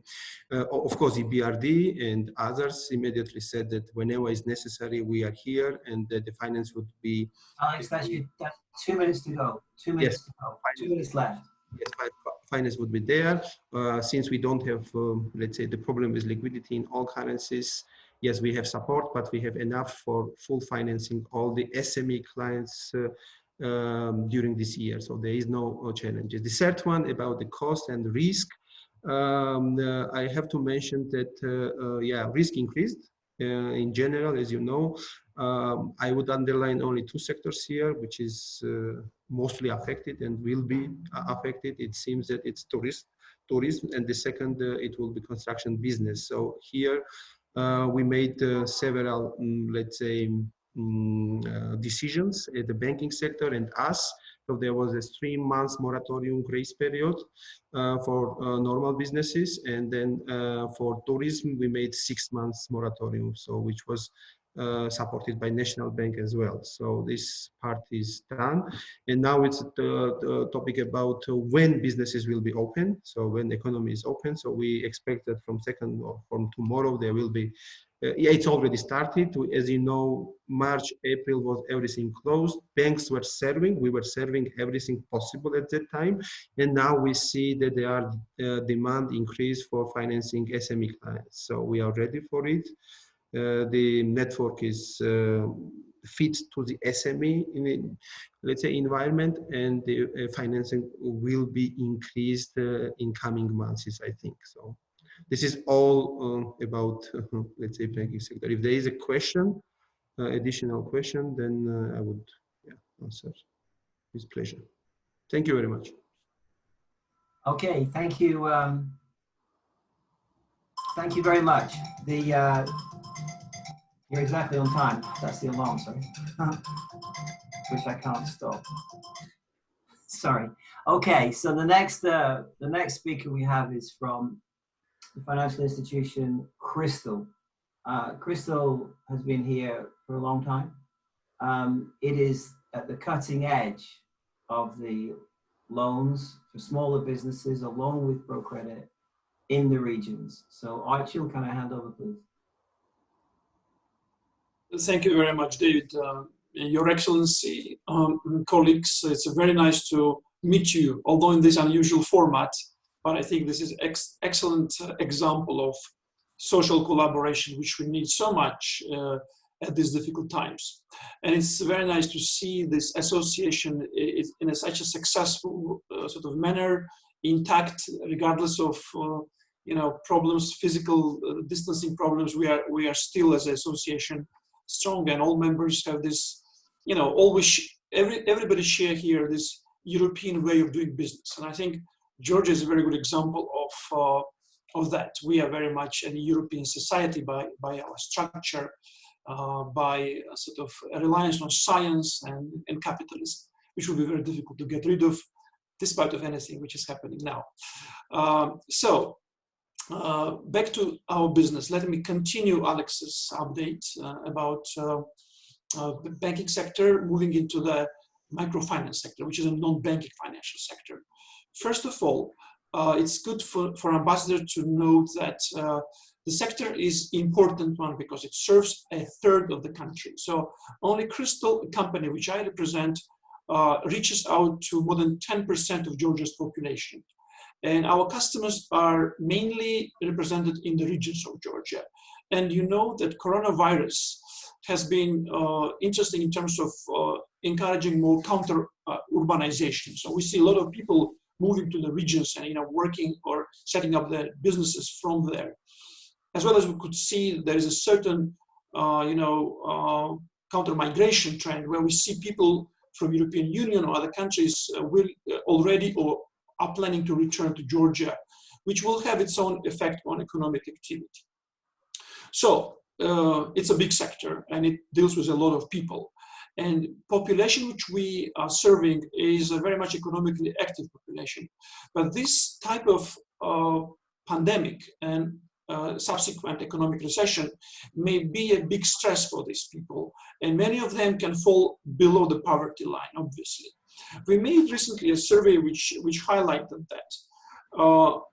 Of course, EBRD and others immediately said that whenever is necessary, we are here, and that the finance would be... Alex, that's 2 minutes to go. 2 minutes to go. 2 minutes left. Yes, finance would be there. Since we don't have, let's say, the problem with liquidity in all currencies, yes, we have support, but we have enough for full financing all the SME clients during this year. So there is no challenges. The third one about the cost and risk, I have to mention that, yeah, risk increased in general, as you know. I would underline only two sectors here, which is mostly affected and will be affected. It seems that it's tourism, and the second, it will be construction business. So here we made several, let's say, decisions at the banking sector and us. So there was a 3 months moratorium grace period for normal businesses, and then for tourism we made 6 months moratorium, so which was supported by National Bank as well. So this part is done, and now it's the topic about when businesses will be open. So when the economy is open, so we expect that from tomorrow there will be. Yeah, it's already started. As you know, March, April was everything closed. Banks were serving. We were serving everything possible at that time, and now we see that there are demand increase for financing SME clients. So we are ready for it. The network is fit to the SME let's say environment, and the financing will be increased in coming months, I think. So this is all about let's say banking sector. If there is a question, additional question, then I would answer with pleasure. Thank you very much. Okay, thank you. Thank you very much. You're exactly on time. That's the alarm, sorry. Which I can't stop. Sorry. Okay, so the next speaker we have is from the financial institution Crystal. Crystal has been here for a long time. It is at the cutting edge of the loans for smaller businesses along with ProCredit in the regions. So Archil, can I hand over, please? Thank you very much, David. Your Excellency, colleagues, it's very nice to meet you, although in this unusual format, but I think this is excellent example of social collaboration, which we need so much at these difficult times. And it's very nice to see this association in such a successful sort of manner, intact, regardless of problems, physical distancing problems. We are still as an association strong, and all members have this, always everybody share here this European way of doing business. And I think Georgia is a very good example of that. We are very much a European society by our structure, by a sort of a reliance on science and capitalism, which will be very difficult to get rid of, despite of anything which is happening now. Back to our business. Let me continue Alex's update about the banking sector, moving into the microfinance sector, which is a non-banking financial sector. First of all, it's good for Ambassador to note that the sector is important one because it serves a third of the country. So only Crystal, a company which I represent, reaches out to more than 10% of Georgia's population. And our customers are mainly represented in the regions of Georgia. And you know that coronavirus has been interesting in terms of encouraging more counter-urbanization. So we see a lot of people moving to the regions and working or setting up their businesses from there. As well as we could see there is a certain counter-migration trend where we see people from European Union or other countries will already or are planning to return to Georgia, which will have its own effect on economic activity. So it's a big sector and it deals with a lot of people. And population which we are serving is a very much economically active population. But this type of pandemic and subsequent economic recession may be a big stress for these people. And many of them can fall below the poverty line, obviously. We made recently a survey which highlighted that.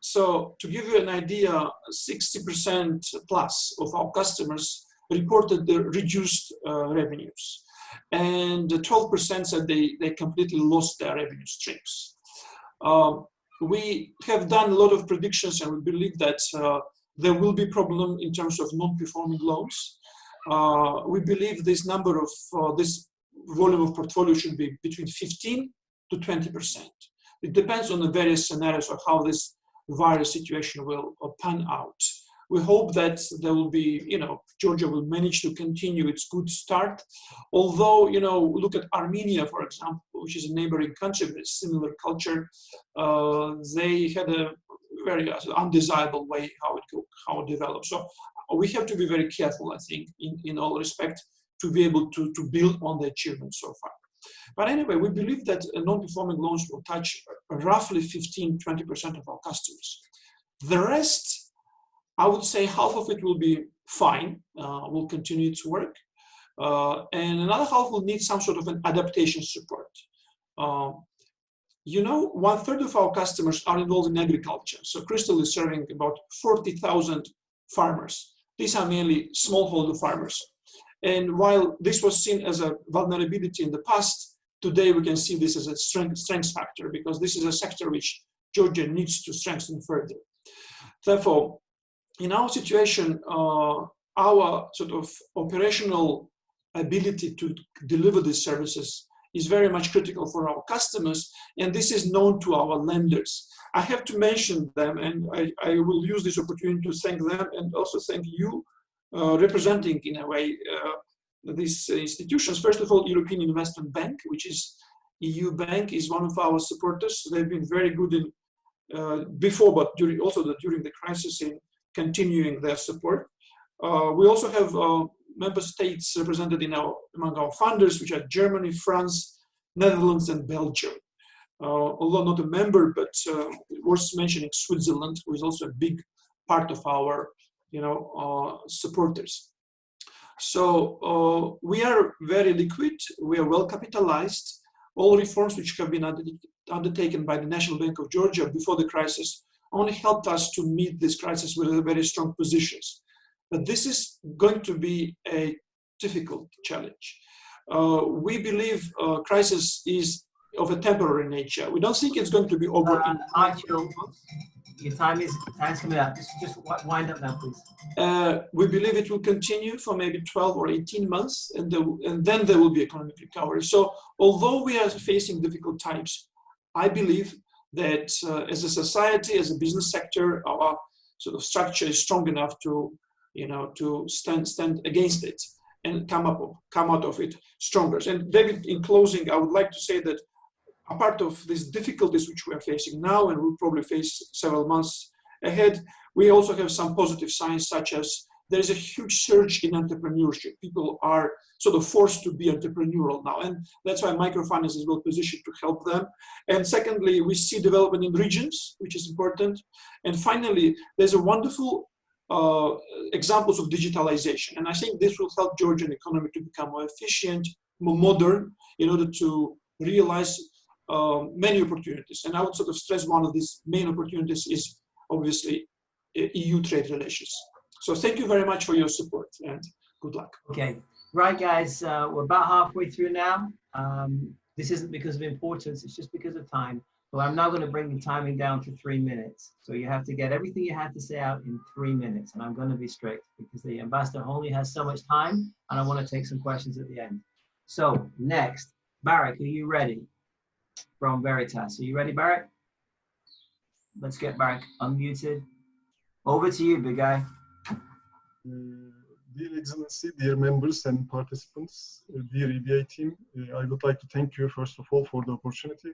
So to give you an idea, 60% plus of our customers reported the reduced revenues. And 12% said they completely lost their revenue streams. We have done a lot of predictions and we believe that there will be problem in terms of non-performing loans. We believe this number of this volume of portfolio should be between 15 to 20%. It depends on the various scenarios of how this virus situation will pan out. We hope that there will be, Georgia will manage to continue its good start. Although, look at Armenia, for example, which is a neighboring country with a similar culture. They had a very undesirable way how it developed. So we have to be very careful, I think, in all respect, to be able to build on the achievements so far. But anyway, we believe that non-performing loans will touch roughly 15-20% of our customers. The rest, I would say half of it will be fine, will continue to work. And another half will need some sort of an adaptation support. 1/3 of our customers are involved in agriculture. So Crystal is serving about 40,000 farmers. These are mainly smallholder farmers. And while this was seen as a vulnerability in the past, today we can see this as a strength factor because this is a sector which Georgia needs to strengthen further. Therefore, in our situation, our sort of operational ability to deliver these services is very much critical for our customers, and this is known to our lenders. I have to mention them, and I will use this opportunity to thank them and also thank you, representing in a way these institutions. First of all, European Investment Bank, which is EU bank is one of our supporters. They've been very good in before, but during the crisis in continuing their support. We also have member states represented among our funders, which are Germany, France, Netherlands, and Belgium. Although not a member, but worth mentioning Switzerland, who is also a big part of our supporters. So we are very liquid, we are well capitalized. All reforms which have been undertaken by the National Bank of Georgia before the crisis only helped us to meet this crisis with very strong positions. But this is going to be a difficult challenge. We believe crisis is of a temporary nature. We don't think it's going to be over in your time's coming up. Just wind up now, please. We believe it will continue for maybe 12 or 18 months, and then there will be economic recovery. So although we are facing difficult times, I believe that as a society, as a business sector, our sort of structure is strong enough to stand against it and come out of it stronger. And David, in closing, I would like to say that apart of these difficulties which we are facing now and we'll probably face several months ahead, we also have some positive signs, such as there is a huge surge in entrepreneurship. People are sort of forced to be entrepreneurial now, and that's why microfinance is well positioned to help them. And secondly, we see development in regions, which is important. And finally, there's a wonderful examples of digitalization. And I think this will help Georgian economy to become more efficient, more modern, in order to realize many opportunities. And I would sort of stress one of these main opportunities is obviously EU trade relations. So thank you very much for your support and good luck. Okay, right guys, we're about halfway through now. This isn't because of importance, it's just because of time. So I'm now going to bring the timing down to 3 minutes. So you have to get everything you had to say out in 3 minutes. And I'm going to be strict because the ambassador only has so much time and I want to take some questions at the end. So next, Barak, are you ready? From Veritas. Are you ready, Barak? Let's get Barak unmuted. Over to you, big guy. Dear Excellency, dear members and participants, dear EBA team, I would like to thank you first of all for the opportunity.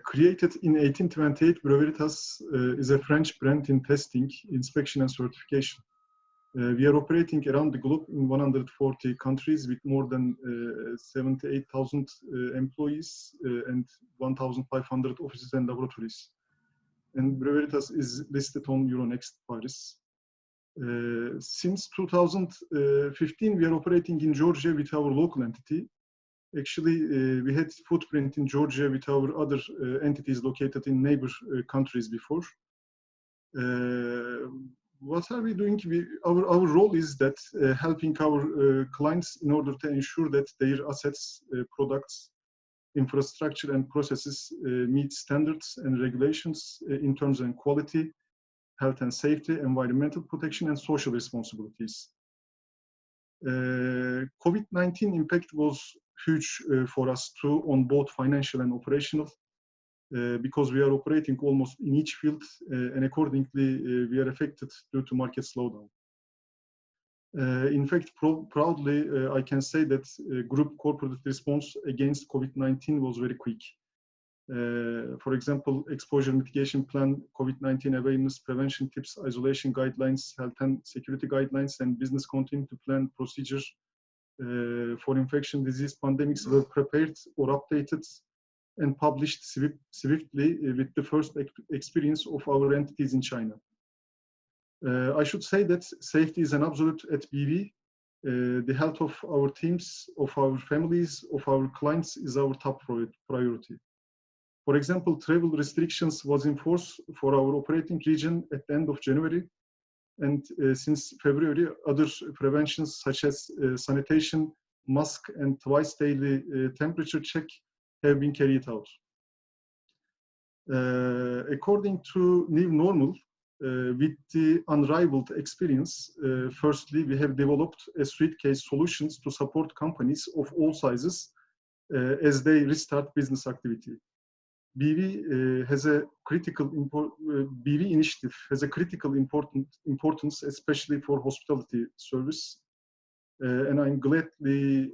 Created in 1828, Veritas is a French brand in testing, inspection and certification. We are operating around the globe in 140 countries with more than 78,000 employees and 1,500 offices and laboratories. And Veritas is listed on Euronext Paris. Since 2015, we are operating in Georgia with our local entity. Actually, we had footprint in Georgia with our other entities located in neighbor countries before. What are we doing? Our role is that helping our clients in order to ensure that their assets, products, infrastructure and processes meet standards and regulations in terms of quality, health and safety, environmental protection, and social responsibilities. COVID-19 impact was huge for us too, on both financial and operational, because we are operating almost in each field, and accordingly, we are affected due to market slowdown. In fact, proudly, I can say that group corporate response against COVID-19 was very quick. For example, exposure mitigation plan, COVID-19 awareness, prevention tips, isolation guidelines, health and security guidelines, and business continuity plan procedures for infection disease pandemics were prepared or updated and published swiftly with the first experience of our entities in China. I should say that safety is an absolute at BV. The health of our teams, of our families, of our clients is our top priority. For example, travel restrictions was in force for our operating region at the end of January. And since February, other preventions such as sanitation, mask, and twice daily temperature check have been carried out. According to new normal, with the unrivaled experience, firstly, we have developed a suitcase solutions to support companies of all sizes as they restart business activity. BV has a critical BV initiative has a critical importance, especially for hospitality service. And I'm gladly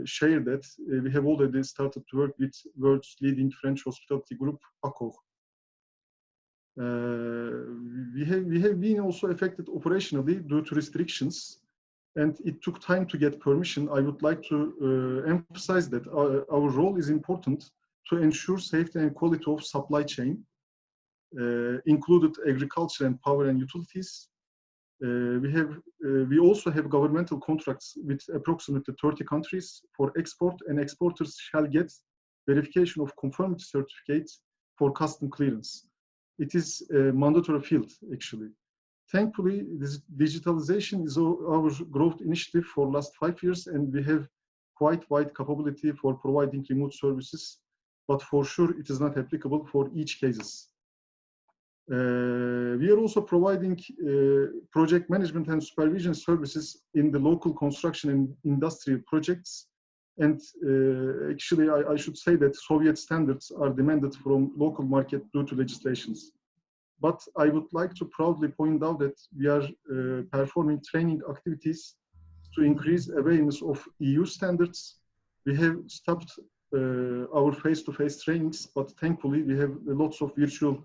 share that we have already started to work with world's leading French hospitality group, Accor. We have been also affected operationally due to restrictions, and it took time to get permission. I would like to emphasize that our role is important to ensure safety and quality of supply chain, included agriculture and power and utilities. We also have governmental contracts with approximately 30 countries for export, and exporters shall get verification of conformity certificates for custom clearance. It is a mandatory field, actually. Thankfully, this digitalization is our growth initiative for the last 5 years, and we have quite wide capability for providing remote services, but for sure it is not applicable for each cases. We are also providing project management and supervision services in the local construction and industrial projects. And actually, I should say that Soviet standards are demanded from local market due to legislations. But I would like to proudly point out that we are performing training activities to increase awareness of EU standards. We have stopped our face-to-face trainings, but thankfully we have lots of virtual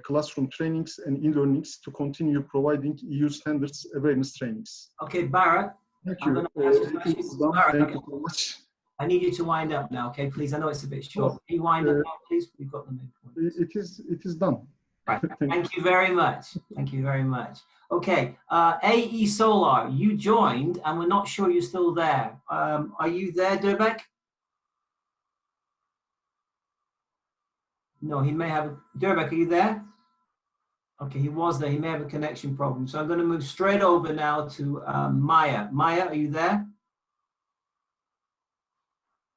classroom trainings and e-learnings to continue providing EU standards awareness trainings. Okay, Barrett. Thank you. Thank you so much. I need you to wind up now, okay, please. I know it's a bit short. Can you wind up now, please? We've got the main point. It is done. Right. Thank you very much. Thank you very much. Okay, AE Solar, you joined, and we're not sure you're still there. Are you there, Durbek? No, he may have. Durbek, are you there? Okay, he was there. He may have a connection problem. So I'm going to move straight over now to Maya. Maya, are you there?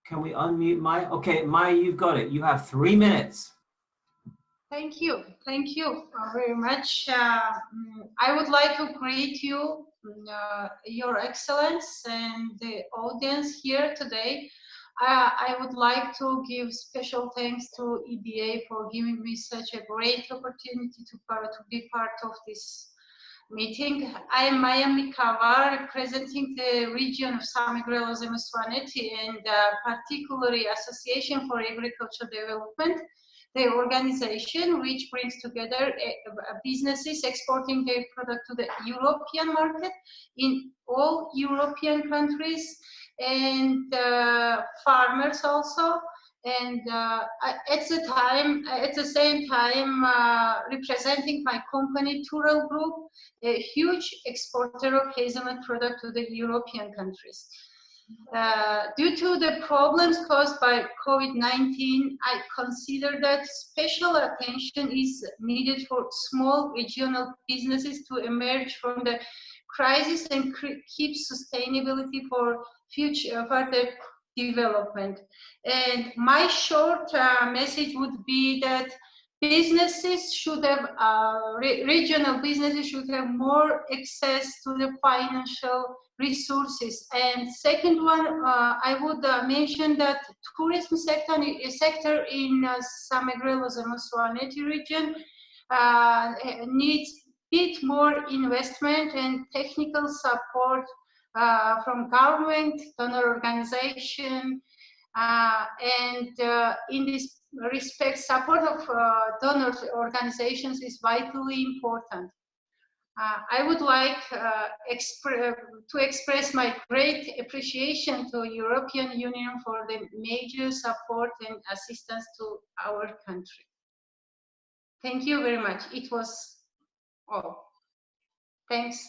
Can we unmute Maya? Okay, Maya, you've got it. You have 3 minutes. Thank you very much. I would like to greet you, Your Excellence, and the audience here today. I would like to give special thanks to EBA for giving me such a great opportunity to be part of this meeting. I am Maya Mikava, representing the region of Samegrelos-Zemesvaneti and particularly Association for Agricultural Development, the organization which brings together businesses exporting their product to the European market in all European countries, and farmers also, and at the same time representing my company Tural Group, a huge exporter of hazelnut product to the European countries. Due to the problems caused by COVID-19, I consider that special attention is needed for small regional businesses to emerge from the crisis and keep sustainability for further development. And my short message would be that businesses should have, regional businesses should have more access to the financial resources. And second one, I would mention that tourism sector in Samegrelos-Zemesvaneti region needs bit more investment and technical support from government, donor organization, and in this respect, support of donor organizations is vitally important. I would like to express my great appreciation to European Union for the major support and assistance to our country. Thank you very much. It was all. Thanks.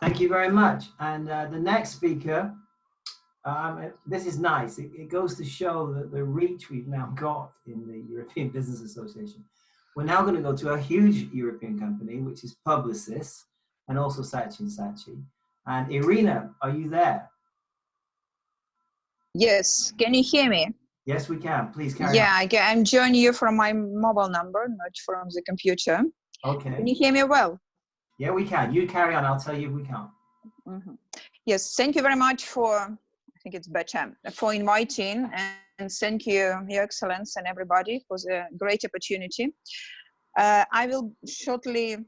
Thank you very much. And the next speaker, this is nice. It goes to show that the reach we've now got in the European Business Association. We're now going to go to a huge European company, which is Publicis, and also Saatchi & Saatchi. And Irina, are you there? Yes. Can you hear me? Yes, we can. Please carry on. Yeah, I'm joining you from my mobile number, not from the computer. Okay. Can you hear me well? Yeah, we can. You carry on. I'll tell you if we can't. Mm-hmm. Yes, thank you very much for, I think it's better, for inviting, and thank you, Your Excellence, and everybody for the great opportunity. I will shortly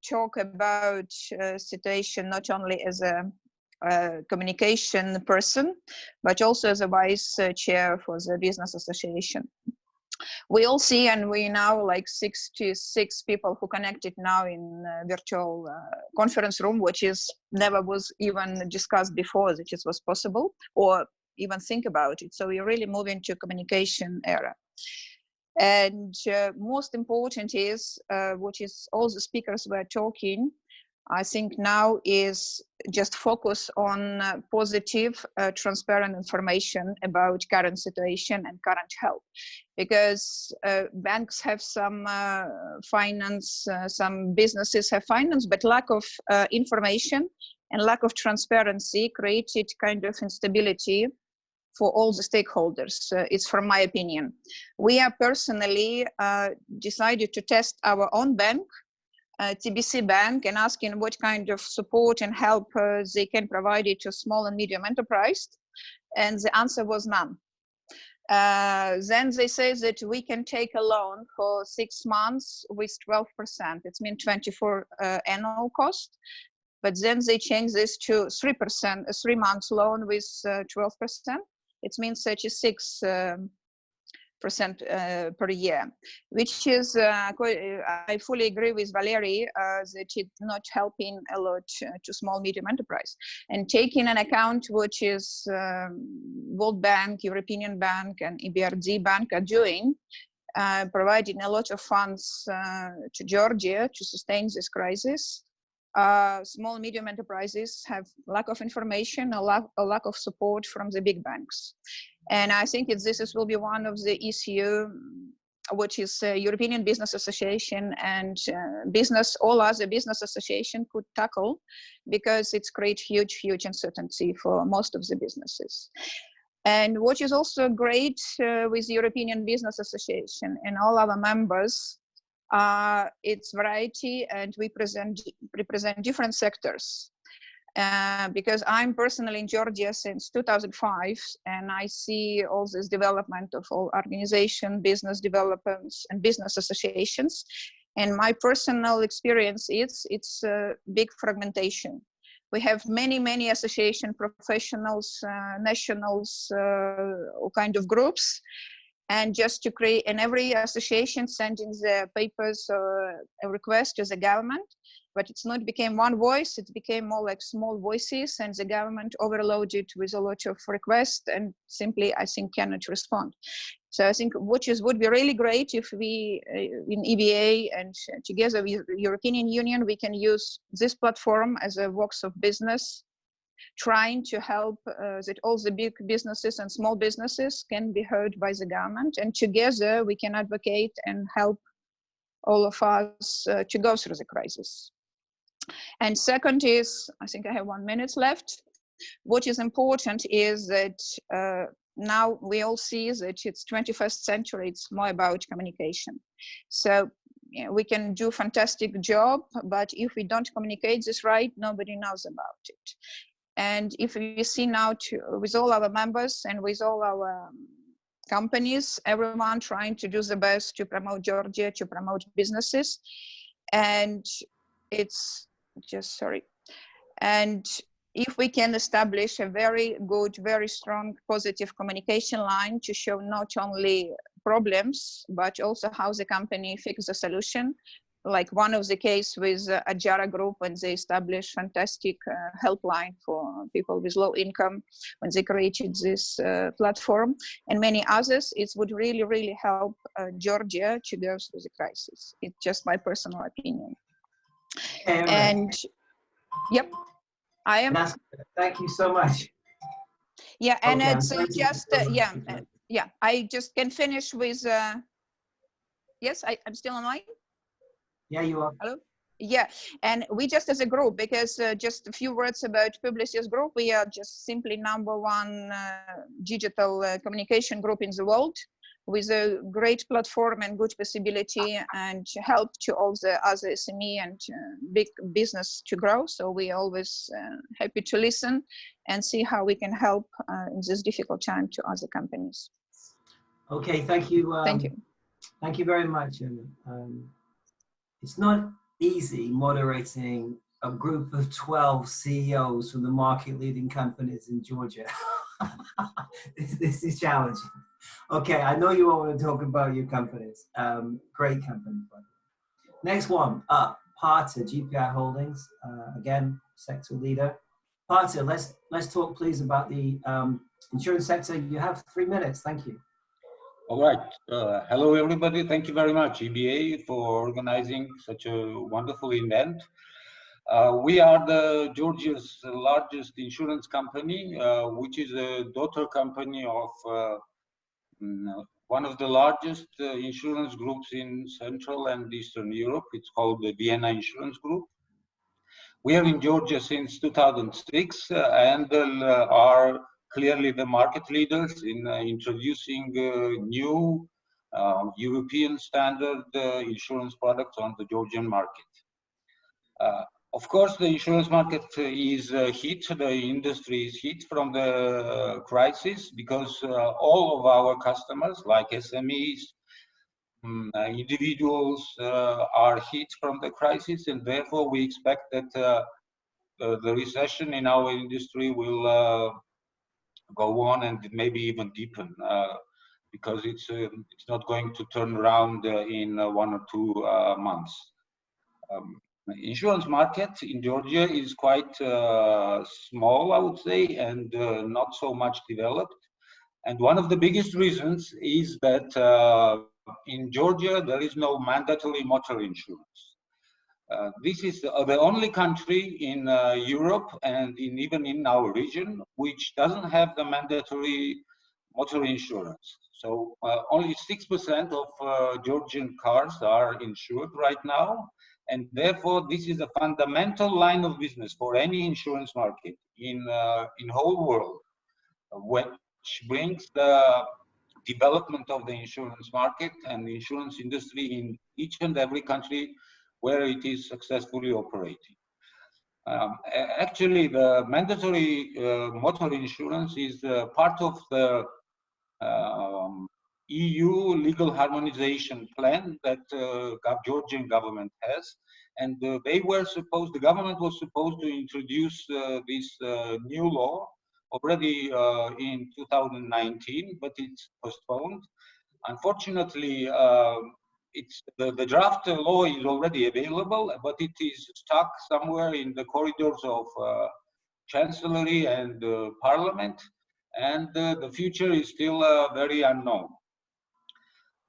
talk about situation not only as a communication person, but also as a vice chair for the business association. We all see, and we now like 66 people who connected now in virtual conference room, which is never was even discussed before that it was possible or even think about it. So we're really moving to communication era. And most important is, which is all the speakers were talking, I think now is just focus on positive, transparent information about current situation and current health. Because banks have some finance, some businesses have finance, but lack of information and lack of transparency created kind of instability for all the stakeholders. It's from my opinion. We are personally decided to test our own bank, TBC Bank, and asking what kind of support and help they can provide it to small and medium enterprise. And the answer was none. Then they say that we can take a loan for 6 months with 12%. It means 24 annual cost. But then they change this to 3%, a 3 months loan with 12%. It means 36% per year, which is, I fully agree with Valerie that it's not helping a lot to small, medium enterprise. And taking an account which is World Bank, European Bank, and EBRD Bank are doing, providing a lot of funds to Georgia to sustain this crisis. Small, medium enterprises have lack of information, a lack of support from the big banks. And I think this will be one of the issue, which is European Business Association and all other business association could tackle, because it's create huge uncertainty for most of the businesses. And what is also great with European Business Association and all our members, it's variety, and we represent different sectors. Because I'm personally in Georgia since 2005, and I see all this development of all organization, business developments, and business associations. And my personal experience is it's a big fragmentation. We have many association professionals, nationals, all kind of groups. And just to create, and every association sending the papers or a request to the government, but it's not became one voice, it became more like small voices, and the government overloaded with a lot of requests and simply, I think, cannot respond. So I think would be really great if we, in EBA and together with the European Union, we can use this platform as a works of business, trying to help that all the big businesses and small businesses can be heard by the government, and together we can advocate and help all of us to go through the crisis. And second is, I think I have 1 minute left. What is important is that now we all see that it's 21st century, it's more about communication. So we can do fantastic job, but if we don't communicate this right, nobody knows about it. And if we see now with all our members and with all our companies, everyone trying to do the best to promote Georgia, to promote businesses. And it's just, sorry. And if we can establish a very good, very strong, positive communication line to show not only problems, but also how the company fix the solution. Like one of the case with Ajara Group, when they established fantastic helpline for people with low income, when they created this platform, and many others, it would really help Georgia to go through the crisis. It's just my personal opinion. And yep, I am. Thank you so much. Yeah, and okay, it's just yeah. I just can finish with. Yes, I'm still online. Yeah, you are. Hello. Yeah, and we just as a group, because just a few words about Publicis Group, we are just simply #1 digital communication group in the world, with a great platform and good possibility and help to all the other SME and big business to grow. So we always happy to listen and see how we can help in this difficult time to other companies. Okay, thank you. Thank you. Thank you very much. It's not easy moderating a group of 12 CEOs from the market leading companies in Georgia. This is challenging. Okay, I know you all want to talk about your companies. Great companies, by the way. Next one up, Hartzel, GPI Holdings, again, sector leader. Hartzel, let's talk please about the insurance sector. You have 3 minutes, thank you. All right. Hello, everybody. Thank you very much, EBA, for organizing such a wonderful event. We are the Georgia's largest insurance company, which is a daughter company of one of the largest insurance groups in Central and Eastern Europe. It's called the Vienna Insurance Group. We are in Georgia since 2006 and are clearly the market leaders in introducing new European standard insurance products on the Georgian market. Of course, the insurance market is hit, the industry is hit from the crisis because all of our customers, like SMEs, individuals, are hit from the crisis, and therefore we expect that the recession in our industry will go on and maybe even deepen because it's not going to turn around in 1 or 2 months. Insurance market in Georgia is quite small, I would say, and not so much developed. And one of the biggest reasons is that in Georgia there is no mandatory motor insurance. This is the only country in Europe and even in our region which doesn't have the mandatory motor insurance. So only 6% of Georgian cars are insured right now. And therefore, this is a fundamental line of business for any insurance market in whole world, which brings the development of the insurance market and the insurance industry in each and every country where it is successfully operating. Actually, the mandatory motor insurance is part of the EU legal harmonization plan that Georgian government has, and the government was supposed to introduce this new law already in 2019, but it's postponed. Unfortunately, the draft law is already available, but it is stuck somewhere in the corridors of Chancellery and Parliament, and the future is still very unknown.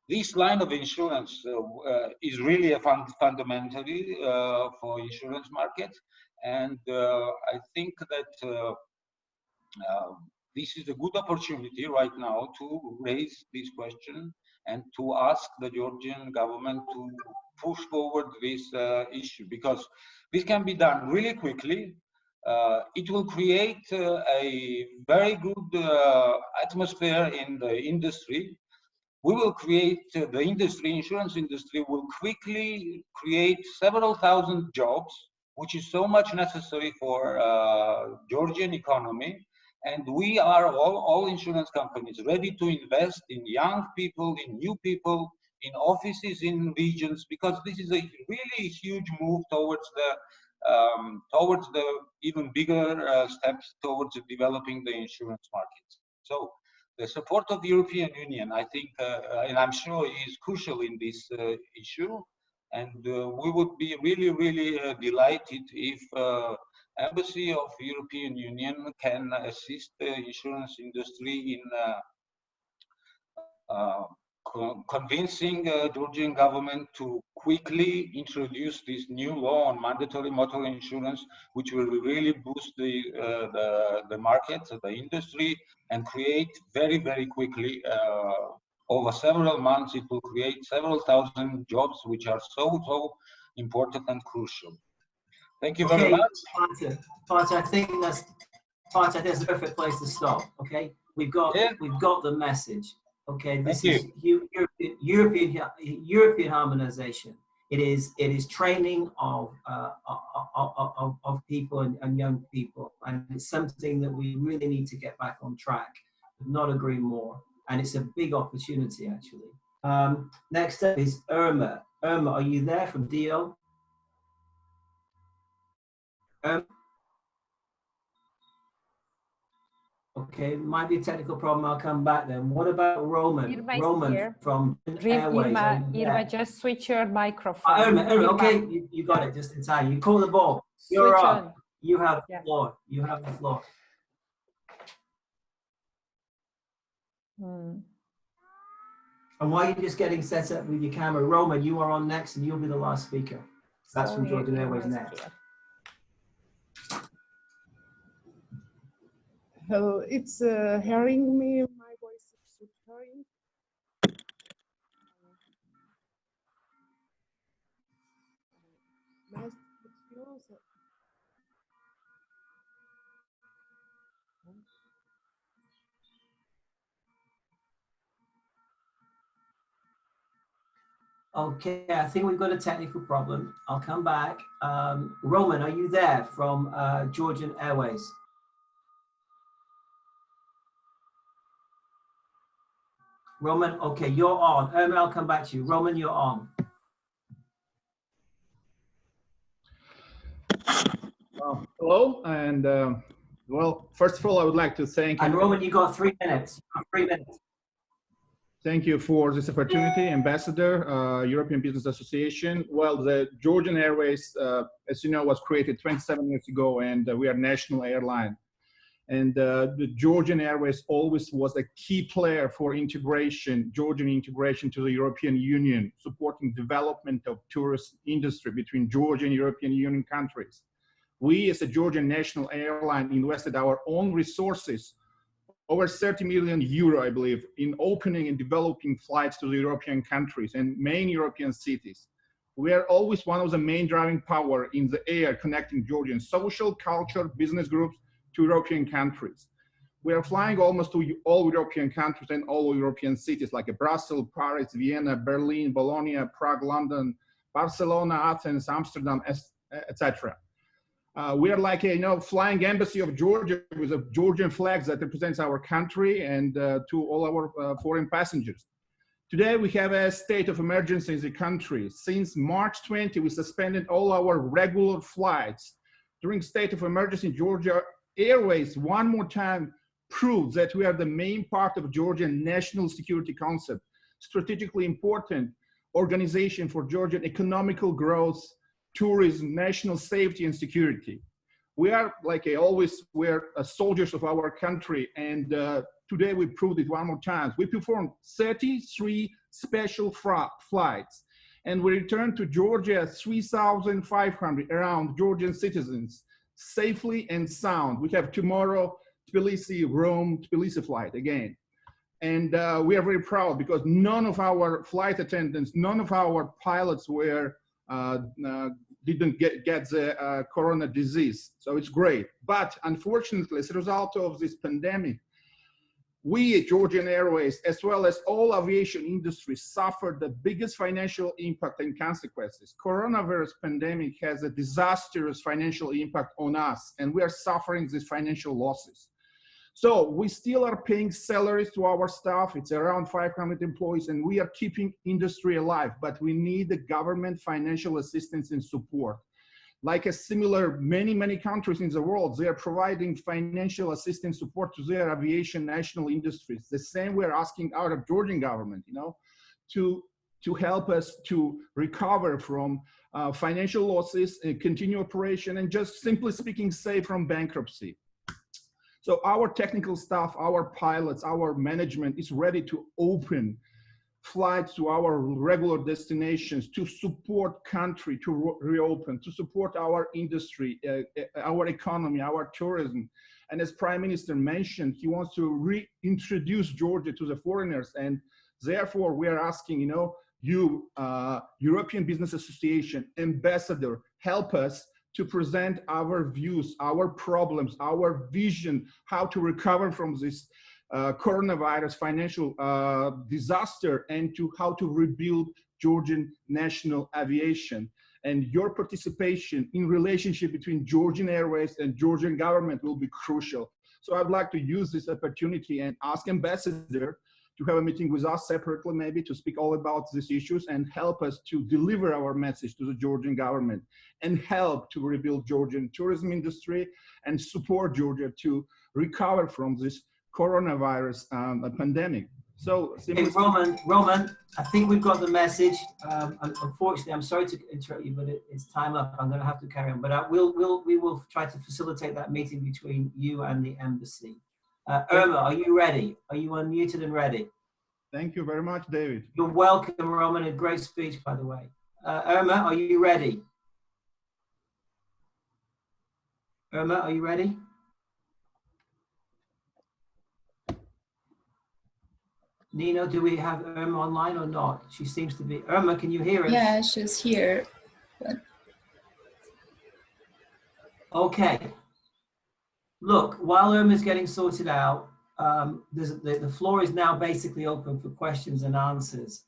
This line of insurance is really a fundamentally for insurance market, and I think that this is a good opportunity right now to raise this question and to ask the Georgian government to push forward this issue, because this can be done really quickly. It will create a very good atmosphere in the industry. We will create the insurance industry will quickly create several thousand jobs, which is so much necessary for Georgian economy. And we are all insurance companies ready to invest in young people, in new people, in offices in regions, because this is a really huge move towards the even bigger steps towards developing the insurance market. So the support of the European Union, I think, and I'm sure, is crucial in this issue. And we would be really, really delighted if Embassy of European Union can assist the insurance industry in convincing Georgian government to quickly introduce this new law on mandatory motor insurance, which will really boost the market, the industry, and create very, very quickly, over several months, it will create several thousand jobs, which are so important and crucial. Thank you very much. Partha, I think that's the perfect place to stop. Okay, we've got the message. Okay, this is European harmonization. It is training of people and young people, and it's something that we really need to get back on track. Could not agree more, and it's a big opportunity actually. Next up is Irma. Irma, are you there from DO? Okay, might be a technical problem. I'll come back then. What about Roman? Irma is Roman here. from Airways. Irma, just switch your microphone. Irma, Irma. okay, you got it just in time. You caught the ball. You're Switch up. on. You have the floor. You have the floor. And while you're just getting set up with your camera, Roman, you are on next, and you'll be the last speaker. That's from Jordan Airways next. Hello, it's hearing me. My voice is hearing. Nice to meet you. Okay, I think we've got a technical problem. I'll come back. Roman, are you there from Georgian Airways? Roman, okay, you're on. Irma, I'll come back to you. Roman, you're on. Hello, and well, first of all, I would like to thank you. And Roman, you got 3 minutes. 3 minutes. Thank you for this opportunity, Ambassador, European Business Association. Well, the Georgian Airways, as you know, was created 27 years ago, and we are a national airline. And the Georgian Airways always was a key player for integration, Georgian integration to the European Union, supporting development of tourist industry between Georgia and European Union countries. We, as a Georgian national airline, invested our own resources, over 30 million euro, I believe, in opening and developing flights to the European countries and main European cities. We are always one of the main driving power in the air connecting Georgian social, culture, business groups to European countries. We are flying almost to all European countries and all European cities like Brussels, Paris, Vienna, Berlin, Bologna, Prague, London, Barcelona, Athens, Amsterdam, etc. We are like a flying embassy of Georgia with a Georgian flag that represents our country and to all our foreign passengers. Today we have a state of emergency in the country. Since March 20, we suspended all our regular flights. During state of emergency in Georgia, Airways one more time proved that we are the main part of Georgian national security concept, strategically important organization for Georgian economical growth, tourism, national safety and security. We are like always, we're soldiers of our country, and today we proved it one more time. We performed 33 special flights, and we returned to Georgia 3,500 around Georgian citizens, safely and sound. We have tomorrow Tbilisi, Rome, Tbilisi flight again. And we are very proud because none of our flight attendants, none of our pilots were didn't get the corona disease. So it's great. But unfortunately, as a result of this pandemic, we at Georgian Airways, as well as all aviation industry, suffered the biggest financial impact and consequences. Coronavirus pandemic has a disastrous financial impact on us, and we are suffering these financial losses. So we still are paying salaries to our staff. It's around 500 employees, and we are keeping industry alive, but we need the government financial assistance and support. Like a similar, many countries in the world, they are providing financial assistance support to their aviation national industries. The same we're asking out of Georgian government, to help us to recover from financial losses, continue operation, and just simply speaking, save from bankruptcy. So our technical staff, our pilots, our management is ready to open flights to our regular destinations, to support country to reopen, to support our industry, our economy, our tourism. And as Prime Minister mentioned, he wants to reintroduce Georgia to the foreigners. And therefore we are asking, you, European Business Association, Ambassador, help us to present our views, our problems, our vision, how to recover from this coronavirus financial disaster, and to how to rebuild Georgian national aviation. And your participation in relationship between Georgian Airways and Georgian government will be crucial. So I'd like to use this opportunity and ask Ambassador to have a meeting with us separately, maybe to speak all about these issues and help us to deliver our message to the Georgian government and help to rebuild Georgian tourism industry and support Georgia to recover from this coronavirus pandemic. So, hey, Roman, I think we've got the message. Unfortunately, I'm sorry to interrupt you, but it's time up. I'm going to have to carry on. But we will try to facilitate that meeting between you and the embassy. Irma, are you ready? Are you unmuted and ready? Thank you very much, David. You're welcome, Roman. A great speech, by the way. Irma, are you ready? Irma, are you ready? Nino, do we have Irma online or not? She seems to be. Irma, can you hear us? Yeah, she's here. But... Okay. Look, while Irma's getting sorted out, the floor is now basically open for questions and answers.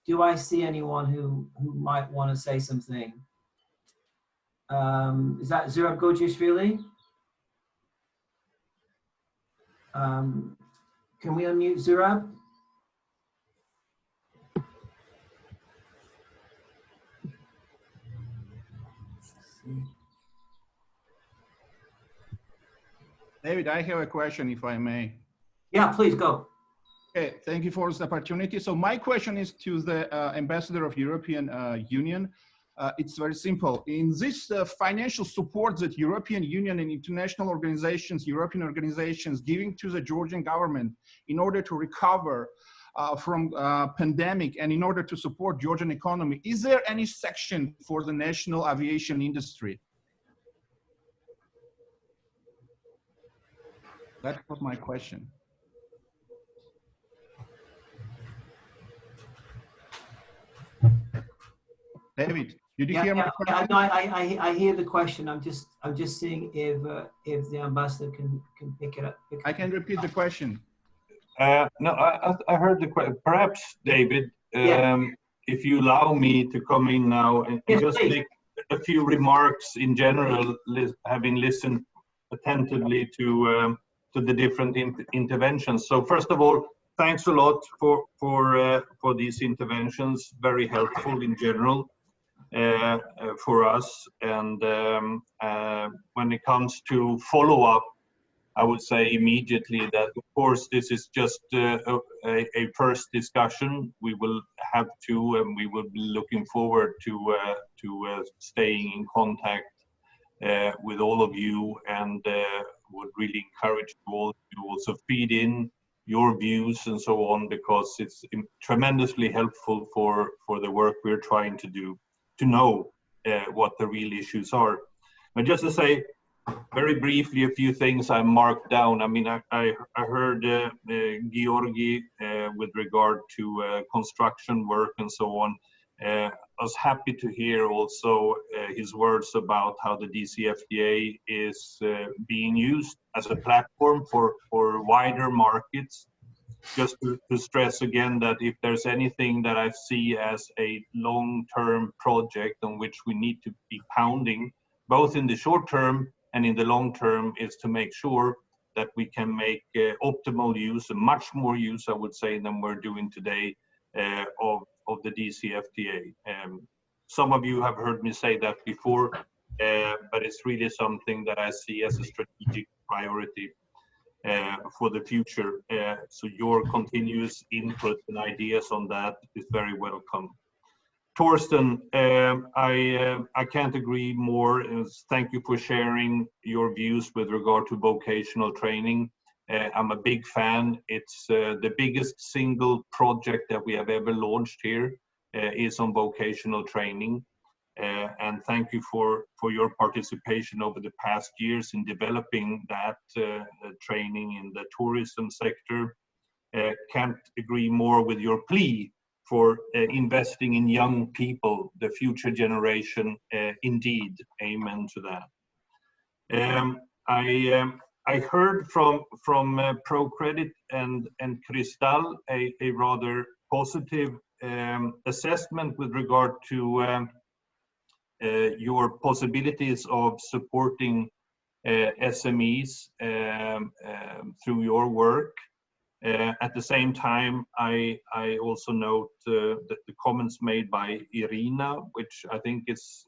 Do I see anyone who might want to say something? Is that Zurab Gojishvili? Can we unmute Zurab? David, I have a question, if I may. Yeah, please go. Okay, thank you for this opportunity. So my question is to the Ambassador of European Union. It's very simple. In this financial support that European Union and international organizations, European organizations giving to the Georgian government in order to recover from pandemic and in order to support Georgian economy, is there any section for the national aviation industry? That was my question. David, did you hear my question? No, I hear the question. I'm just seeing if the ambassador can pick it up. I can repeat the question. No, I heard the question. Perhaps, David, if you allow me to come in now and just make a few remarks in general, having listened attentively to the different interventions. So first of all, thanks a lot for these interventions. Very helpful in general for us. And when it comes to follow-up, I would say immediately that, of course, this is just a first discussion. We will have to, and we will be looking forward to staying in contact with all of you, and would really encourage you all to also feed in your views and so on, because it's tremendously helpful for the work we're trying to do, to know what the real issues are. But just to say very briefly a few things I marked down. I mean, I heard Georgi with regard to construction work and so on. I was happy to hear also his words about how the DCFTA is being used as a platform for wider markets. Just to stress again that if there's anything that I see as a long-term project on which we need to be pounding, both in the short term and in the long term, is to make sure that we can make optimal use, and much more use, I would say, than we're doing today of the DCFTA. Some of you have heard me say that before, but it's really something that I see as a strategic priority for the future. So your continuous input and ideas on that is very welcome. Torsten, I can't agree more. Thank you for sharing your views with regard to vocational training. I'm a big fan. It's the biggest single project that we have ever launched here is on vocational training. And thank you for your participation over the past years in developing that training in the tourism sector. Can't agree more with your plea for investing in young people, the future generation. Indeed, amen to that. I heard from ProCredit and Cristal a rather positive assessment with regard to your possibilities of supporting SMEs through your work. At the same time, I also note that the comments made by Irina, which I think is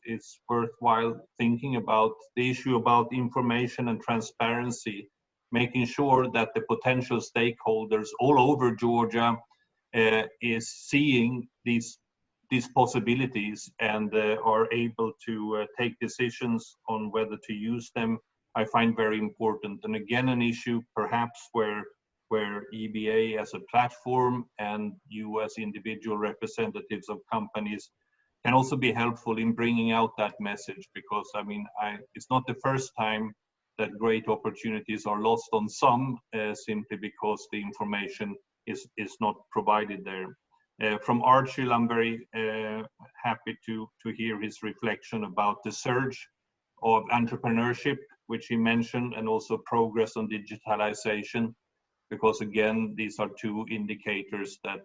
worthwhile thinking about, the issue about information and transparency, making sure that the potential stakeholders all over Georgia is seeing these possibilities and are able to take decisions on whether to use them. I find very important, and again an issue perhaps where EBA as a platform and you as individual representatives of companies can also be helpful in bringing out that message, because I mean it's not the first time that great opportunities are lost on some simply because the information is not provided there. From Hartzel, I'm very happy to hear his reflection about the surge of entrepreneurship, which he mentioned, and also progress on digitalization, because again, these are two indicators that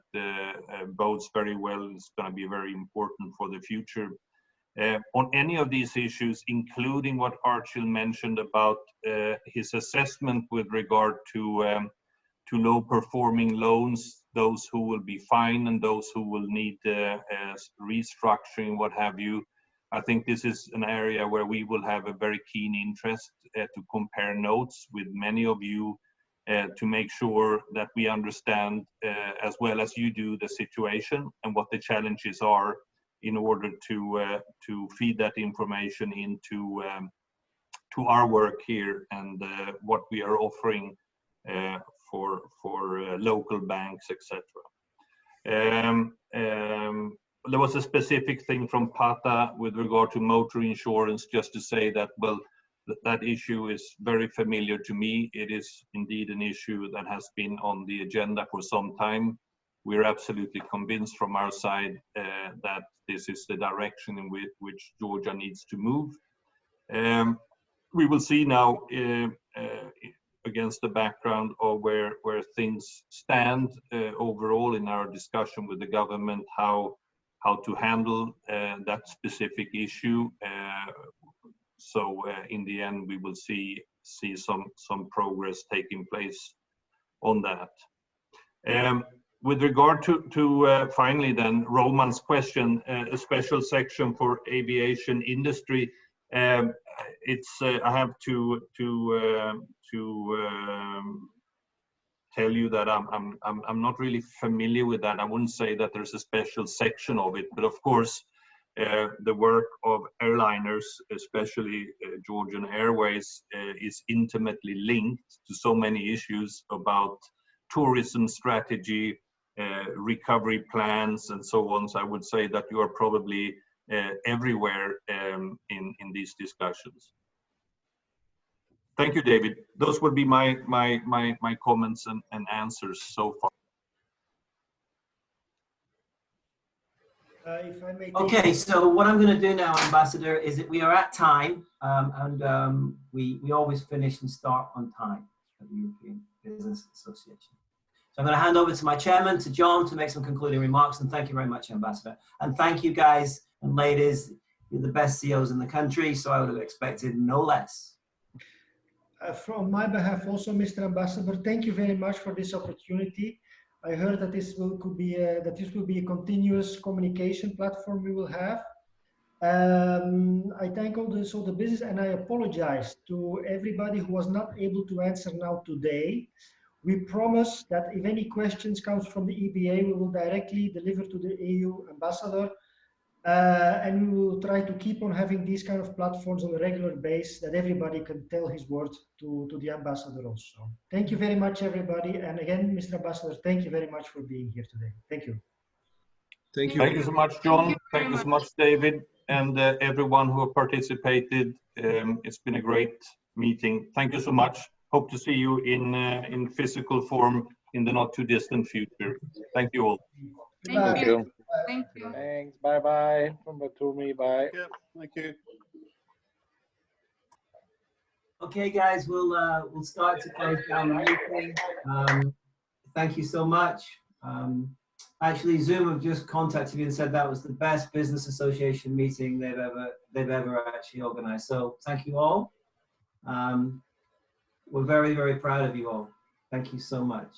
bodes very well. It's going to be very important for the future. On any of these issues, including what Hartzel mentioned about his assessment with regard to low-performing loans, those who will be fined and those who will need restructuring, what have you. I think this is an area where we will have a very keen interest to compare notes with many of you to make sure that we understand as well as you do the situation and what the challenges are in order to feed that information into to our work here and what we are offering for local banks, etc. There was a specific thing from Pata with regard to motor insurance, just to say that, well, that issue is very familiar to me. It is indeed an issue that has been on the agenda for some time. We're absolutely convinced from our side that this is the direction in which Georgia needs to move. We will see now against the background of where things stand overall in our discussion with the government, how to handle that specific issue. So in the end, we will see some progress taking place on that. With regard to finally then Roman's question, a special section for aviation industry. It's I have to tell you that I'm not really familiar with that. I wouldn't say that there's a special section of it, but of course the work of airliners, especially Georgian Airways, is intimately linked to so many issues about tourism strategy, recovery plans, and so on. So I would say that you are probably everywhere in these discussions. Thank you, David. Those would be my comments and answers so far. If I may Okay, so what I'm going to do now, Ambassador, is that we are at time, and we always finish and start on time at the European Business Association. So I'm going to hand over to my chairman, to John, to make some concluding remarks, and thank you very much, Ambassador. And thank you, guys and ladies. You're the best CEOs in the country, so I would have expected no less. From my behalf also, Mr. Ambassador, thank you very much for this opportunity. I heard that this will be a continuous communication platform we will have. I thank also the business, and I apologize to everybody who was not able to answer now today. We promise that if any questions comes from the EBA, we will directly deliver to the EU ambassador, and we will try to keep on having these kind of platforms on a regular basis that everybody can tell his word to the ambassador also. Thank you very much, everybody. And again, Mr. Ambassador, thank you very much for being here today. Thank you. Thank you. Thank you so much, John. Thank you so much, David, and everyone who participated. It's been a great meeting. Thank you so much. Hope to see you in physical form in the not too distant future. Thank you all. Thank you. Thank you. Thanks. Bye bye from Batumi. Bye. Yeah, thank you. Okay, guys, we'll start to close down the meeting. Thank you so much. Actually, Zoom have just contacted me and said that was the best business association meeting they've ever actually organized. So thank you all. We're very, very proud of you all. Thank you so much.